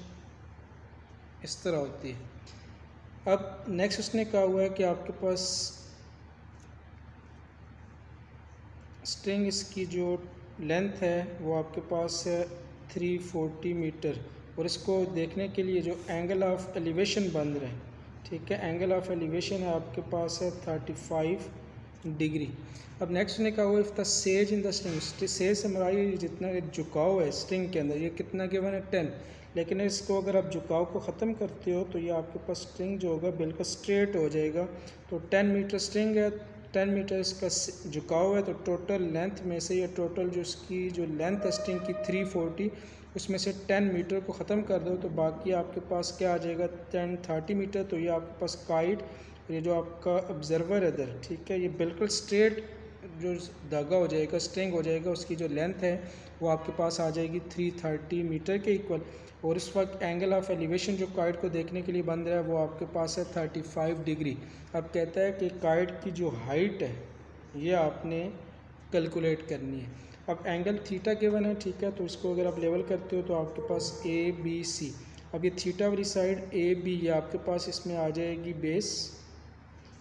इस तरह होती है। अब नेक्स्ट उसने कहा हुआ है कि आपके पास स्ट्रिंग इसकी जो लेंथ है वो आपके पास है 340 मीटर, और इसको देखने के लिए जो एंगल ऑफ एलिवेशन बन रहे हैं, ठीक है, एंगल ऑफ एलिवेशन है आपके पास है 35 डिग्री। अब नेक्स्ट ने कहा हुआ if the sag in the string, says से हमारा ये जितना झुकाव है स्ट्रिंग के अंदर ये कितना गिवन है 10, लेकिन इसको अगर आप झुकाव को ख़त्म करते हो तो ये आपके पास स्ट्रिंग जो होगा बिल्कुल स्ट्रेट हो जाएगा। तो 10 मीटर स्ट्रिंग है, 10 मीटर इसका झुकाव है, तो टोटल लेंथ में से ये टोटल जो इसकी जो लेंथ है स्ट्रिंग की 340, उसमें से 10 मीटर को ख़त्म कर दो तो बाकी आपके पास क्या आ जाएगा 30 मीटर। तो ये आपके पास काइट, ये जो आपका ऑब्जर्वर है इधर, ठीक है, ये बिल्कुल स्ट्रेट जो धागा हो जाएगा स्ट्रिंग हो जाएगा, उसकी जो लेंथ है वो आपके पास आ जाएगी 330 मीटर के इक्वल। और इस वक्त एंगल ऑफ एलिवेशन जो काइट को देखने के लिए बन रहा है वो आपके पास है 35 डिग्री। अब कहता है कि काइट की जो हाइट है ये आपने कैलकुलेट करनी है। अब एंगल थीटा गिवन है, ठीक है, तो इसको अगर आप लेवल करते हो तो आपके पास ए बी सी, अब ये थीटा वाली साइड ए बी ये आपके पास इसमें आ जाएगी बेस,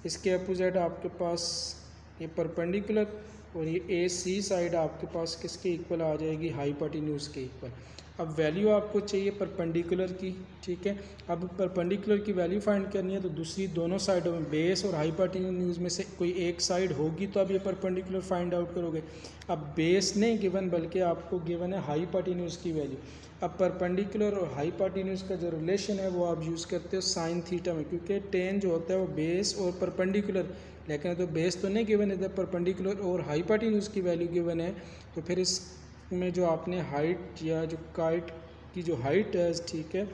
इसके अपोजिट आपके पास ये परपेंडिकुलर, और ये ए सी साइड आपके पास किसके इक्वल आ जाएगी हाइपोटेन्यूज के इक्वल। अब वैल्यू आपको चाहिए परपेंडिकुलर की, ठीक है, अब परपेंडिकुलर की वैल्यू फाइंड करनी है तो दूसरी दोनों साइडों में बेस और हाइपोटेन्यूज में से कोई एक साइड होगी तो आप ये परपेंडिकुलर फाइंड आउट करोगे। अब बेस नहीं गिवन बल्कि आपको गिवन है हाइपोटेन्यूज की वैल्यू। अब परपेंडिकुलर और हाइपोटेन्यूज का जो रिलेशन है वो आप यूज़ करते हो साइन थीटा में, क्योंकि टेन जो होता है वो बेस और परपेंडिकुलर, लेकिन तो बेस तो नहीं गिवन है, इधर परपेंडिकुलर और हाइपोटेन्यूज की वैल्यू गिवन है, तो फिर इसमें जो आपने हाइट या जो काइट की जो हाइट है, ठीक है,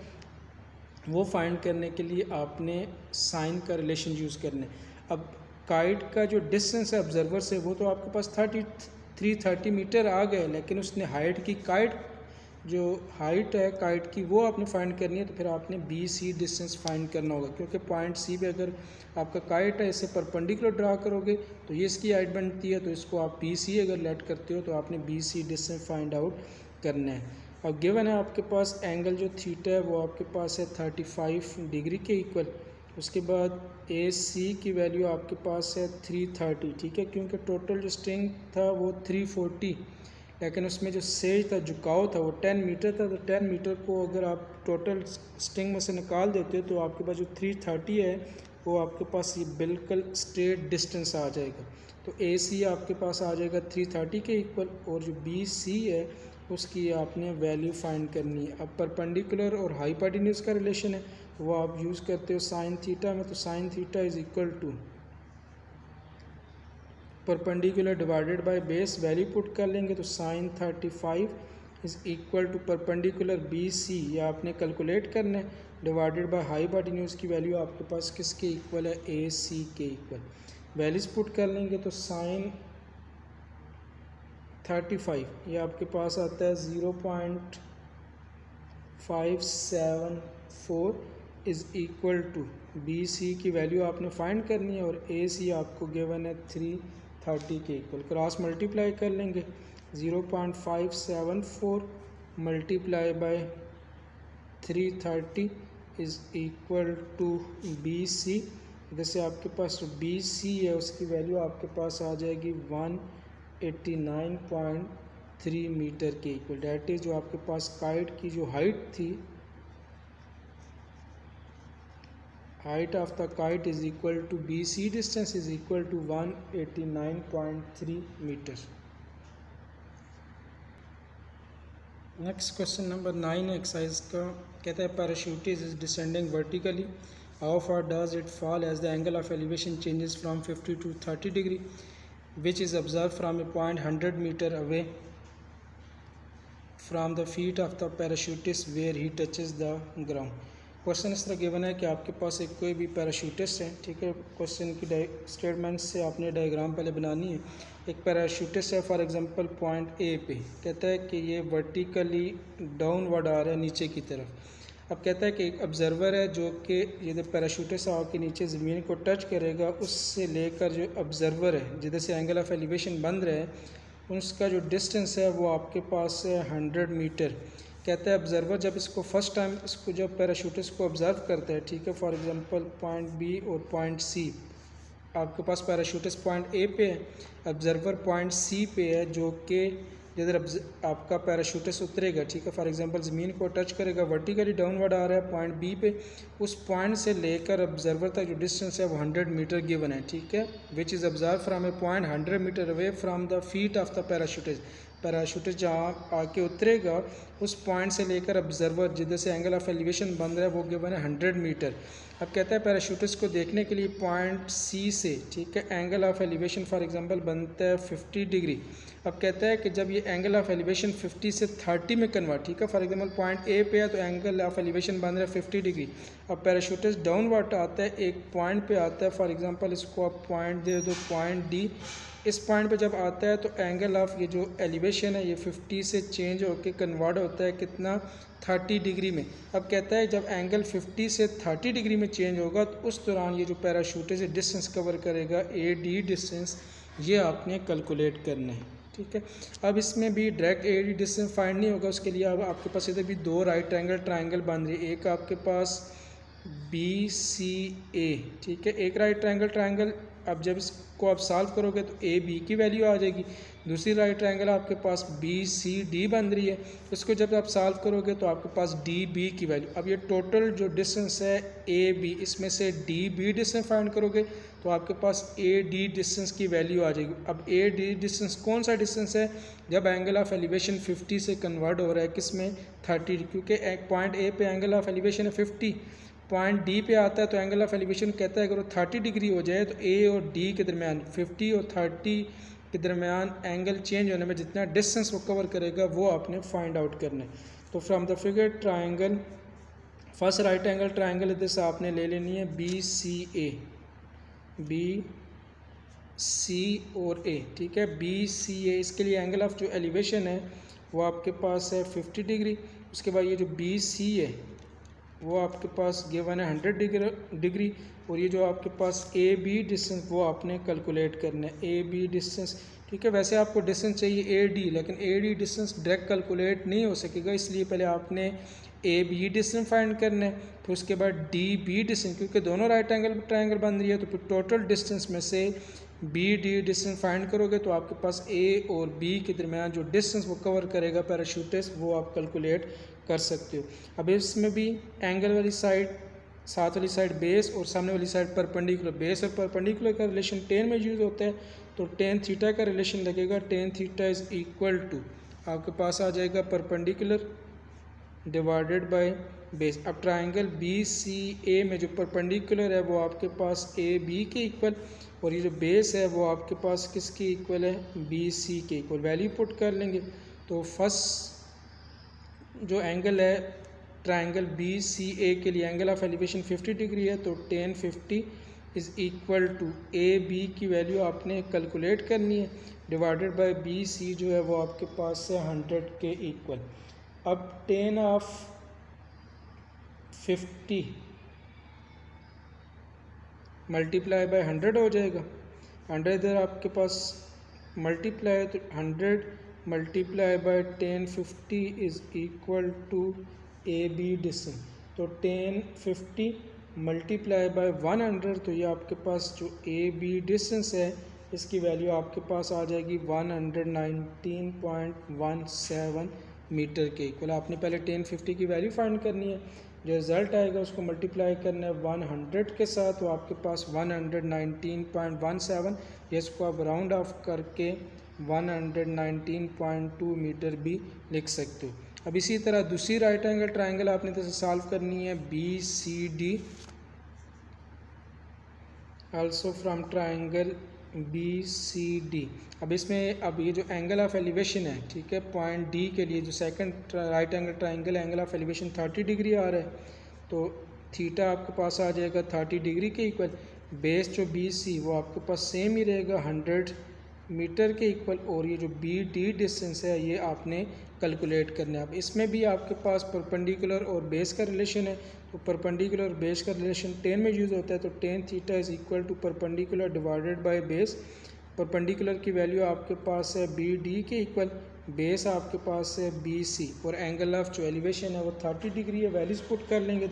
वो फाइंड करने के लिए आपने साइन का रिलेशन यूज़ करना है। अब काइट का जो डिस्टेंस है ऑब्जर्वर से वो तो आपके पास 330 मीटर आ गए, लेकिन उसने हाइट की काइट जो हाइट है काइट की वो आपने फाइंड करनी है, तो फिर आपने बी सी डिस्टेंस फाइंड करना होगा, क्योंकि पॉइंट सी पे अगर आपका काइट है इसे परपेंडिकुलर ड्रा करोगे तो ये इसकी हाइट बनती है, तो इसको आप बी सी अगर लेट करते हो तो आपने B C distance find out करना है। अब गिवन है आपके पास एंगल जो थीटा है वो आपके पास है 35 डिग्री के इक्वल। उसके बाद ए सी की वैल्यू आपके पास है 330, ठीक है, क्योंकि टोटल जो स्ट्रिंग था वो 340, लेकिन उसमें जो सेज था झुकाव था वो 10 मीटर था, तो 10 मीटर को अगर आप टोटल स्ट्रिंग में से निकाल देते हो तो आपके पास जो 330 है वो आपके पास ये बिल्कुल स्ट्रेट डिस्टेंस आ जाएगा। तो ए सी आपके पास आ जाएगा 330 के इक्वल, और जो बी सी है उसकी आपने वैल्यू फाइंड करनी है। अब परपेंडिकुलर और हाइपोटेन्यूज का रिलेशन है वो आप यूज़ करते हो साइन थीटा में, तो sine theta is equal to perpendicular divided by base, value put कर लेंगे तो sine 35 is equal to perpendicular B C, या आपने कैलकुलेट करना है, डिवाइडेड बाय हाइपोटेन्यूज की वैल्यू आपके पास किसके इक्वल है ए सी के इक्वल। वैल्यूज पुट कर लेंगे तो साइन 35 ये आपके पास आता है 0.574 is equal to B C की वैल्यू आपने फाइंड करनी है, और ए सी आपको गिवन है 330 के इक्वल। क्रॉस मल्टीप्लाई कर लेंगे 0.574 multiply by 330 is equal to B C. जैसे आपके पास बी सी है उसकी वैल्यू आपके पास आ जाएगी 189.3 मीटर के इक्वल। डैट इज़ जो आपके पास काइट की जो हाइट थी, height of the kite is equal to B C distance is equal to 189.3 metre. Next question number 9 exercise का कहता है parachutist is descending vertically, how far does it fall as the angle of elevation changes from 50 to 30 degree which is observed from a point 100 meter away from the feet of the parachutist where he touches the ground। Question इस तरह given है कि आपके पास एक कोई भी parachutist है, ठीक है, क्वेश्चन की स्टेटमेंट से आपने डायग्राम पहले बनानी है। एक पैराशूटिस्ट है फॉर एग्जांपल पॉइंट ए पे, कहता है कि ये वर्टिकली डाउनवर्ड आ रहा है नीचे की तरफ। अब कहता है कि एक ऑब्जर्वर है जो कि ये पैराशूट से आके नीचे ज़मीन को टच करेगा, उससे लेकर जो ऑब्जर्वर है जिधर से एंगल ऑफ एलिवेशन बन रहा है उसका जो डिस्टेंस है वो आपके पास है 100 मीटर। कहता है ऑब्जर्वर जब इसको फर्स्ट टाइम इसको जब पैराशूटिस्ट को ऑब्ज़र्व करता है, ठीक है, फॉर एग्जांपल पॉइंट बी और पॉइंट सी, आपके पास पैराशूटिस्ट पॉइंट ए पे है, ऑब्जर्वर पॉइंट सी पे है, जो कि जिधर आपका पैराशूटिस्ट उतरेगा, ठीक है, फॉर एग्जांपल ज़मीन को टच करेगा, वर्टिकली डाउनवर्ड आ रहा है पॉइंट बी पे, उस पॉइंट से लेकर ऑब्जर्वर तक जो डिस्टेंस है वो 100 मीटर गिवन है, ठीक है, which is observe from a point 100 metre away from the feet of the parachutist जहाँ आके उतरेगा उस पॉइंट से लेकर ऑब्जर्वर जिधर से एंगल ऑफ एलिवेशन बन रहा है वो गिवन है 100 मीटर। अब कहता है पैराशूटिस्ट को देखने के लिए पॉइंट सी से, ठीक है, angle of elevation for example बनता है 50 डिग्री। अब कहता है कि जब ये एंगल ऑफ एलिवेशन 50 से 30 में कन्वर्ट, ठीक है, फॉर एग्जांपल पॉइंट ए पे है तो एंगल ऑफ एलिवेशन बन रहा है 50 डिग्री। अब पैराशूटिस्ट डाउनवर्ड आता है, एक पॉइंट पे आता है, फॉर एग्जांपल इसको आप पॉइंट दे दो पॉइंट डी, इस पॉइंट पे जब आता है तो एंगल ऑफ ये जो एलिवेशन है ये 50 से चेंज होकर कन्वर्ट होता है कितना 30 डिग्री में। अब कहता है जब एंगल 50 से 30 डिग्री में चेंज होगा तो उस दौरान ये जो पैराशूट से डिस्टेंस कवर करेगा ए डी डिस्टेंस, ये आपने कैलकुलेट करना है, ठीक है। अब इसमें भी डायरेक्ट ए डी डिस्टेंस फाइंड नहीं होगा, उसके लिए अब आपके पास इधर भी दो राइट एंगल ट्राइंगल बन रही है, एक आपके पास बी सी ए, ठीक है, एक राइट ट्राइंगल। अब जब इसको आप सॉल्व करोगे तो ए बी की वैल्यू आ जाएगी, दूसरी राइट ट्रायंगल आपके पास बी सी डी बन रही है, इसको जब आप सॉल्व करोगे तो आपके पास डी बी की वैल्यू। अब ये टोटल जो डिस्टेंस है ए बी, इसमें से डी बी डिस्टेंस फाइंड करोगे तो आपके पास ए डी डिस्टेंस की वैल्यू आ जाएगी। अब ए डी डिस्टेंस कौन सा डिस्टेंस है, जब एंगल ऑफ एलिवेशन 50 से कन्वर्ट हो रहा है किसमें 30, क्योंकि एक पॉइंट ए पे एंगल ऑफ एलिवेशन है 50, पॉइंट डी पे आता है तो एंगल ऑफ एलिवेशन कहता है अगर वो 30 डिग्री हो जाए तो ए और डी के दरमियान 50 और 30 के दरमियान एंगल चेंज होने में जितना डिस्टेंस वो कवर करेगा वो आपने फाइंड आउट करना है। तो from the figure triangle first right angle triangle this आपने ले लेनी है बी सी ए, बी सी और ए, ठीक है, बी सी ए। इसके लिए एंगल ऑफ जो एलिवेशन है वो आपके पास है 50 डिग्री। उसके बाद ये जो बी सी है वो आपके पास गिवन है 100 डिग्री और ये जो आपके पास ए बी डिस्टेंस वो आपने कैलकुलेट करना है, ए बी डिस्टेंस, ठीक है। वैसे आपको डिस्टेंस चाहिए ए डी, लेकिन ए डी डिस्टेंस डायरेक्ट कैलकुलेट नहीं हो सकेगा, इसलिए पहले आपने ए बी डिस्टेंस फाइंड करना है, फिर उसके बाद डी बी डिस्टेंस, क्योंकि दोनों राइट एंगल ट्रायंगल बन रही है तो फिर टोटल डिस्टेंस में से बी डी डिस्टेंस फाइंड करोगे तो आपके पास ए और बी के दरमियान जो डिस्टेंस वो कवर करेगा पैराशूटिस्ट वो आप कैलकुलेट कर सकते हो। अब इसमें भी एंगल वाली साइड, साथ वाली साइड बेस और सामने वाली साइड परपेंडिकुलर, बेस और परपेंडिकुलर का रिलेशन टेन में यूज़ होता है तो टेन थीटा का रिलेशन लगेगा, tan theta is equal to आपके पास आ जाएगा परपेंडिकुलर डिवाइडेड बाय बेस। अब ट्रायंगल बी सी ए में जो परपेंडिकुलर है वो आपके पास ए बी के इक्वल और ये जो बेस है वो आपके पास किसके इक्वल है, बी सी के इक्वल। वैल्यू पुट कर लेंगे तो फर्स्ट जो एंगल है ट्रायंगल बी सी ए के लिए एंगल ऑफ एलिवेशन 50 डिग्री है तो tan 50 is equal to A B की वैल्यू आपने कैलकुलेट करनी है डिवाइडेड बाय बी सी जो है वो आपके पास है 100 के इक्वल। अब टेन ऑफ 50 मल्टीप्लाई बाय 100 हो जाएगा, 100 इधर आपके पास मल्टीप्लाई तो 100 multiply by 1050 is equal to A B distance, तो 1050 मल्टीप्लाई बाय 100 तो ये आपके पास जो ए बी डिस्टेंस है इसकी वैल्यू आपके पास आ जाएगी 119.17 मीटर के इक्वल। आपने पहले 1050 की वैल्यू फाइंड करनी है, जो रिज़ल्ट आएगा उसको मल्टीप्लाई करना है 100 के साथ तो आपके पास 119.17, इसको आप राउंड ऑफ करके 119.2 मीटर भी लिख सकते हो। अब इसी तरह दूसरी राइट एंगल ट्रायंगल आपने जैसे सॉल्व करनी है B C D, also from triangle B C D. अब इसमें अब ये जो एंगल ऑफ एलिवेशन है, ठीक है, पॉइंट डी के लिए जो second right angle triangle angle of elevation 30 degree आ रहा है तो थीटा आपके पास आ जाएगा 30 डिग्री के इक्वल। बेस जो बी सी वो आपके पास सेम ही रहेगा 100 मीटर के इक्वल, और ये जो बी डी डिस्टेंस है ये आपने कैलकुलेट करना है। अब इसमें भी आपके पास परपेंडिकुलर और बेस का रिलेशन है, तो परपेंडिकुलर और बेस का रिलेशन टेन में यूज़ होता है, तो tan theta is equal to perpendicular divided by base. Perpendicular की वैल्यू आपके पास है बी डी के इक्वल, बेस आपके पास है बी सी, और एंगल ऑफ जो एलिवेशन है वो 30 डिग्री है। वैल्यूज़ पुट कर लेंगे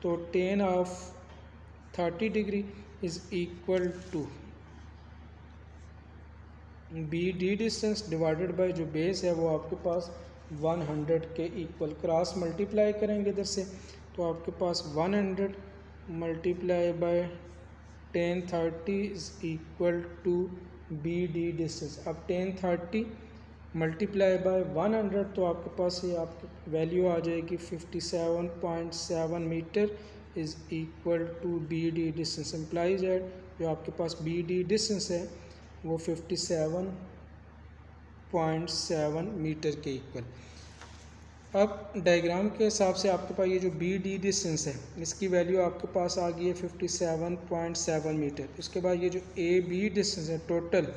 तो tan of 30 degree is equal to B D distance divided by जो बेस है वो आपके पास 100 के इक्वल, क्रॉस मल्टीप्लाई करेंगे इधर से, तो आपके पास 100 multiply by 1030 is equal to B D distance. अब 1030 मल्टीप्लाई बाय 100, तो आपके पास ये आपकी वैल्यू आ जाएगी 57.7 metre is equal to B D distance. Implies that जो आपके पास बी डी डिस्टेंस है वो 57.7 मीटर के इक्वल। अब डायग्राम के हिसाब से आपके पास ये जो बी डी डिस्टेंस है इसकी वैल्यू आपके पास आ गई है 57.7 मीटर। उसके बाद ये जो ए बी डिस्टेंस है टोटल,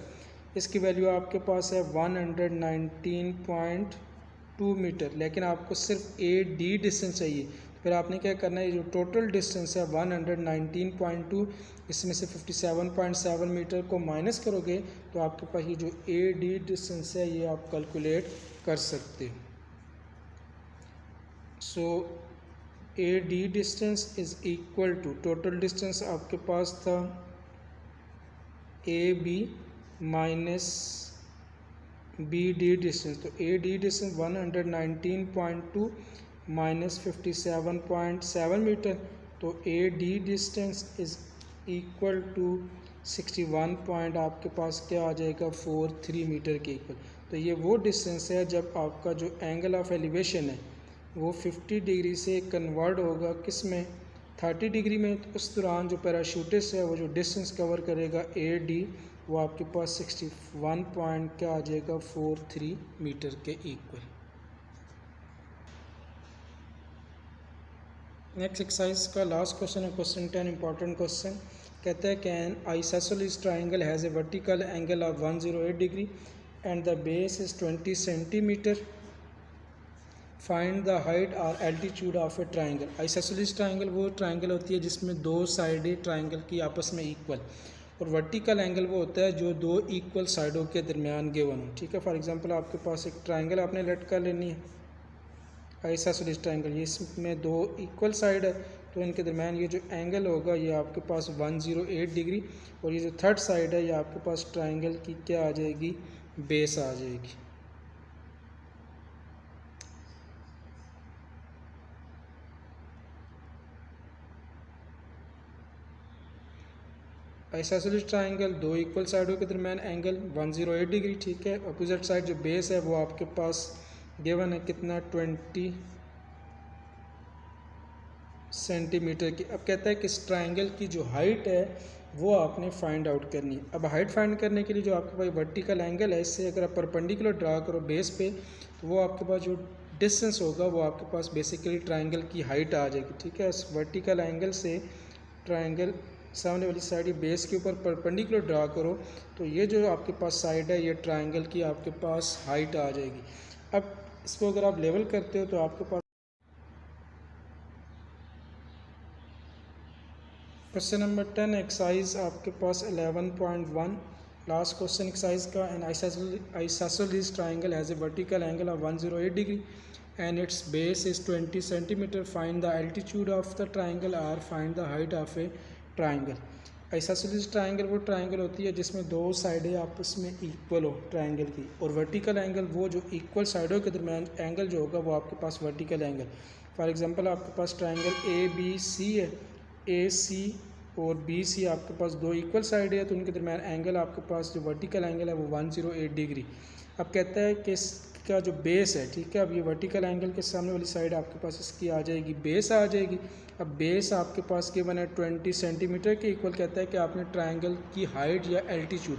इसकी वैल्यू आपके पास है 119.2 मीटर, लेकिन आपको सिर्फ ए डी डिस्टेंस चाहिए। फिर आपने क्या करना है, ये जो टोटल डिस्टेंस है 119.2, इसमें से 57.7 मीटर को माइनस करोगे तो आपके पास ये जो ए डी डिस्टेंस है ये आप कैलकुलेट कर सकते हो। So A D distance is equal to, total distance आपके पास था A B minus B D distance, तो A D distance 119.2 minus 57.7 meter, तो A D distance is equal to 61 point आपके पास क्या आ जाएगा 43 मीटर के इक्वल। तो ये वो डिस्टेंस है जब आपका जो एंगल ऑफ एलिवेशन है वो 50 डिग्री से कन्वर्ट होगा किस में, 30 डिग्री में। तो उस दौरान जो पैराशूटिस्ट है वो जो डिस्टेंस कवर करेगा ए डी, वो आपके पास 61 पॉइंट क्या आ जाएगा 43 मीटर के इक्वल। नेक्स्ट एक्सरसाइज का लास्ट क्वेश्चन है क्वेश्चन 10, इंपॉर्टेंट क्वेश्चन। कहता है can isosceles triangle has a vertical angle of 108 degree and the base is 20 centimeter, find the height और altitude of a triangle. Isosceles triangle वो triangle होती है जिसमें दो साइडें ट्राइंगल की आपस में इक्वल, और वर्टिकल एंगल वो होता है जो दो इक्वल साइडों के दरमियान गिवन हो। ठीक है, फॉर एग्जांपल आपके पास एक ट्राइंगल आपने लटका लेनी है, आइसोसेलेस ट्राइंगल, ये इसमें दो इक्वल साइड है, तो इनके दरमियान ये जो एंगल होगा ये आपके पास 108 डिग्री, और ये जो थर्ड साइड है ये आपके पास ट्राइंगल की क्या आ जाएगी, बेस आ जाएगी। आइसोसेलेस ट्राइंगल दो इक्वल साइडों के दरमियान एंगल 108 डिग्री। ठीक है, अपोजिट साइड जो बेस है वो आपके पास गिवन है कितना 20 सेंटीमीटर की। अब कहता है कि इस ट्राइंगल की जो हाइट है वो आपने फाइंड आउट करनी है। अब हाइट फाइंड करने के लिए जो आपके पास वर्टिकल एंगल है इससे अगर आप परपेंडिकुलर ड्रा करो बेस पे, तो वो आपके पास जो डिस्टेंस होगा वो आपके पास बेसिकली ट्राइंगल की हाइट आ जाएगी। ठीक है, इस वर्टिकल एंगल से ट्राइंगल सामने वाली साइड ये बेस के ऊपर परपेंडिकुलर ड्रा करो, तो ये जो आपके पास साइड है ये ट्राइंगल की आपके पास हाइट आ जाएगी। अब इसको अगर आप लेवल करते हो तो आपके पास क्वेश्चन नंबर 10 एक्सरसाइज आपके पास 11.1 लास्ट क्वेश्चन एक्सरसाइज का। N isosceles triangle has a vertical angle of 108 degree and its base is 20 centimeter. Find the altitude of the triangle or find the height of a triangle. Isosceles triangle वो triangle होती है जिसमें दो साइडें आपस में equal हो triangle की, और वर्टिकल एंगल वो जो इक्वल साइडों के दरमियान एंगल जो होगा वो आपके पास वर्टिकल एंगल। फॉर एग्जांपल आपके पास ट्राइंगल ए बी सी है, ए सी और बी सी आपके पास दो इक्वल साइड है, तो उनके दरमियान एंगल आपके पास जो वर्टिकल एंगल है वो 108 डिग्री। अब कहता है कि इसका जो बेस है, ठीक है, अब ये वर्टिकल एंगल के सामने वाली साइड आपके पास इसकी आ जाएगी बेस आ जाएगी। अब बेस आपके पास गिवन है 20 सेंटीमीटर के इक्वल। कहता है कि आपने ट्राइंगल की हाइट या एल्टीट्यूड,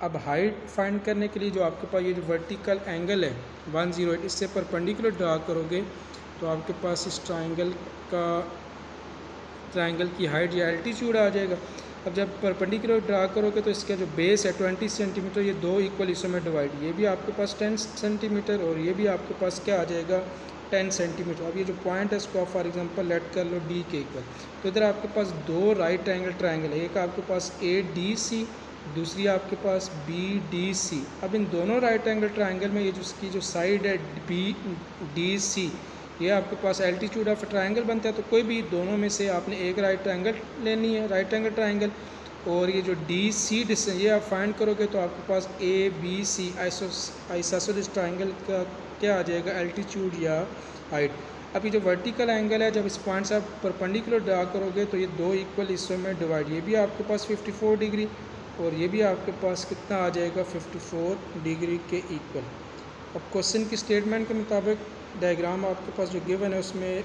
अब हाइट फाइंड करने के लिए जो आपके पास ये जो वर्टिकल एंगल है 108 इससे परपेंडिकुलर ड्रा करोगे तो आपके पास इस ट्राइंगल की हाइट या एल्टीट्यूड आ जाएगा। अब जब परपेंडिकुलर ड्रा करोगे तो इसका जो बेस है 20 सेंटीमीटर, ये दो इक्वल हिस्सों में डिवाइड, ये भी आपके पास 10 सेंटीमीटर और ये भी आपके पास क्या आ जाएगा 10 सेंटीमीटर। अब ये जो पॉइंट है इसको आप फॉर एग्जांपल लेट कर लो डी के इक्वल। तो इधर आपके पास दो राइट एंगल ट्रायंगल है, एक आपके पास ADC, दूसरी आपके पास BDC। अब इन दोनों राइट एंगल ट्रायंगल में ये जिसकी जो साइड है BDC, ये आपके पास एल्टीट्यूड ऑफ ट्रायंगल बनता है। तो कोई भी दोनों में से आपने एक राइट ट्रायंगल लेनी है, राइट एंगल ट्रायंगल, और ये जो DC डिस्टेंस ये आप फाइंड करोगे तो आपके पास ABC आइसोसेलेस ट्रायंगल का क्या आ जाएगा एल्टीट्यूड या हाइट। अब ये जो वर्टिकल एंगल है, जब इस पॉइंट से आप परपेंडिकुलर ड्रा करोगे तो ये दो इक्वल हिस्सों में डिवाइड, ये भी आपके पास 54 डिग्री और ये भी आपके पास कितना आ जाएगा 54 डिग्री के इक्वल। अब क्वेश्चन की स्टेटमेंट के मुताबिक डायग्राम आपके पास जो गिवन है उसमें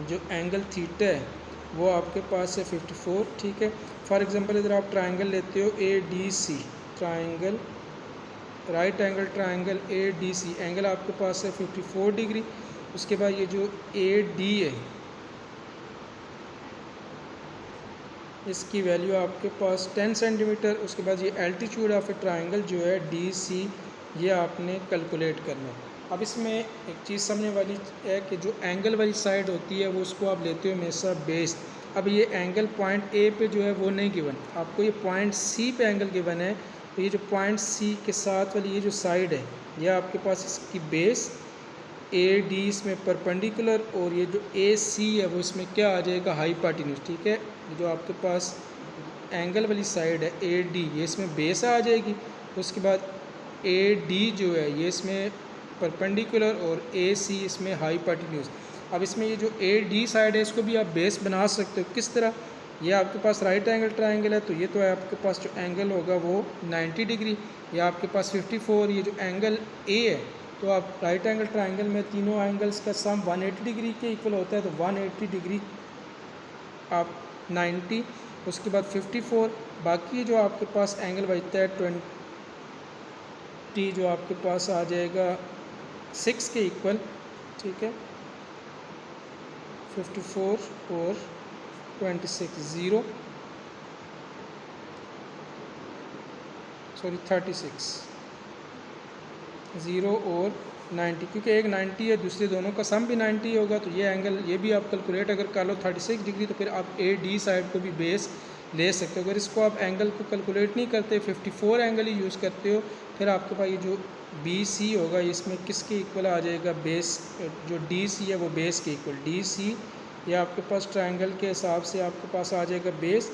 जो एंगल थीटा है वो आपके पास है 54, ठीक है। फॉर एग्जांपल इधर आप ट्रायंगल लेते हो ADC, triangle right angle triangle ADC, angle आपके पास है 54 डिग्री। उसके बाद ये जो AD है इसकी वैल्यू आपके पास 10 सेंटीमीटर। उसके बाद ये एल्टीट्यूड ऑफ ए ट्रायंगल जो है DC, ये आपने कैलकुलेट करना है। अब इसमें एक चीज़ समझने वाली है कि जो एंगल वाली साइड होती है वो उसको आप लेते हो हमेशा बेस। अब ये एंगल पॉइंट A पे जो है वो नहीं गिवन, आपको ये पॉइंट C पे एंगल गिवन है। तो ये जो पॉइंट C के साथ वाली ये जो साइड है ये आपके पास इसकी बेस, AD इसमें परपेंडिकुलर और ये जो AC है वो इसमें क्या आ जाएगा हाइपोटेन्यूज, ठीक है। जो आपके पास एंगल वाली साइड है AD ये इसमें बेस आ जाएगी। उसके बाद AD जो है ये इसमें परपेंडिकुलर और AC इसमें हाइपोटेन्यूज। अब इसमें ये जो AD साइड है इसको भी आप बेस बना सकते हो, किस तरह, ये आपके पास राइट एंगल ट्रायंगल है तो ये तो है आपके पास जो एंगल होगा वो 90 डिग्री, या आपके पास 54, ये जो एंगल A है तो आप राइट एंगल ट्रायंगल में तीनों एंगल्स का सम 180 डिग्री के इक्वल होता है। तो 180 डिग्री आप 90, उसके बाद 54, बाकी जो आपके पास एंगल बचता है 20 जो आपके पास आ जाएगा 6 के इक्वल, ठीक है। 54 और 26 0 सॉरी 36 0 और 90, क्योंकि एक 90 है दूसरे दोनों का सम भी 90 होगा। तो ये एंगल ये भी आप कैलकुलेट अगर कर लो 36 डिग्री, तो फिर आप AD साइड को भी बेस ले सकते हो। अगर इसको आप एंगल को कैलकुलेट नहीं करते 54 एंगल ही यूज़ करते हो, फिर आपके पास ये जो BC होगा इसमें किसके इक्वल आ जाएगा बेस, जो DC है वो बेस के इक्वल, DC ये आपके पास ट्रायंगल के हिसाब से आपके पास आ जाएगा बेस,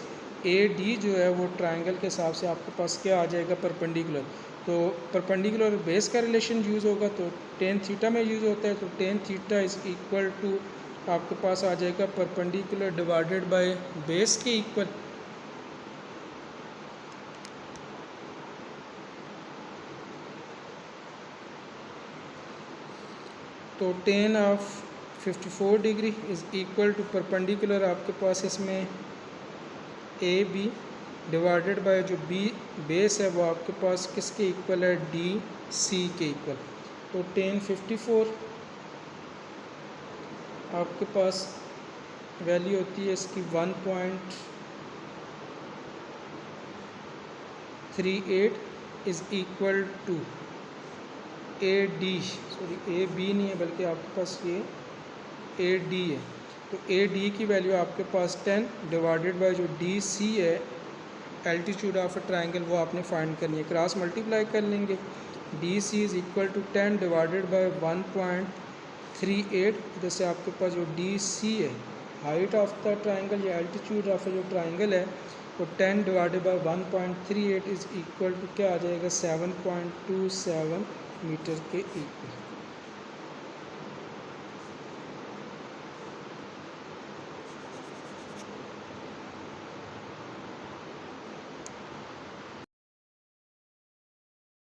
AD जो है वो ट्रायंगल के हिसाब से आपके पास क्या आ जाएगा परपेंडिकुलर। तो परपेंडिकुलर बेस का रिलेशन यूज़ होगा तो टेन थीटा में यूज़ होता है। तो tan theta is equal to आपके पास आ जाएगा परपेंडिकुलर डिवाइडेड बाय बेस के इक्वल। तो tan of 54 degree is equal to perpendicular आपके पास इसमें AB डिवाइडेड बाय जो B बेस है वो आपके पास किसके इक्वल है DC के इक्वल। तो टेन 54 आपके पास वैल्यू होती है इसकी 1.38 is equal to AD, sorry AB नहीं है बल्कि आपके पास ये AD है। तो AD की वैल्यू आपके पास 10 डिवाइडेड बाय जो DC है एल्टीट्यूड ऑफ ए ट्रायंगल वो आपने फाइंड करनी है, क्रॉस मल्टीप्लाई कर लेंगे। DC is equal to 10 divided by 1.38, जैसे आपके पास जो DC है हाइट ऑफ द ट्रायंगल या एल्टीट्यूड ऑफ जो ट्रायंगल है तो 10 divided by 1.38 is equal to क्या आ जाएगा 7.27 मीटर के इक्वल।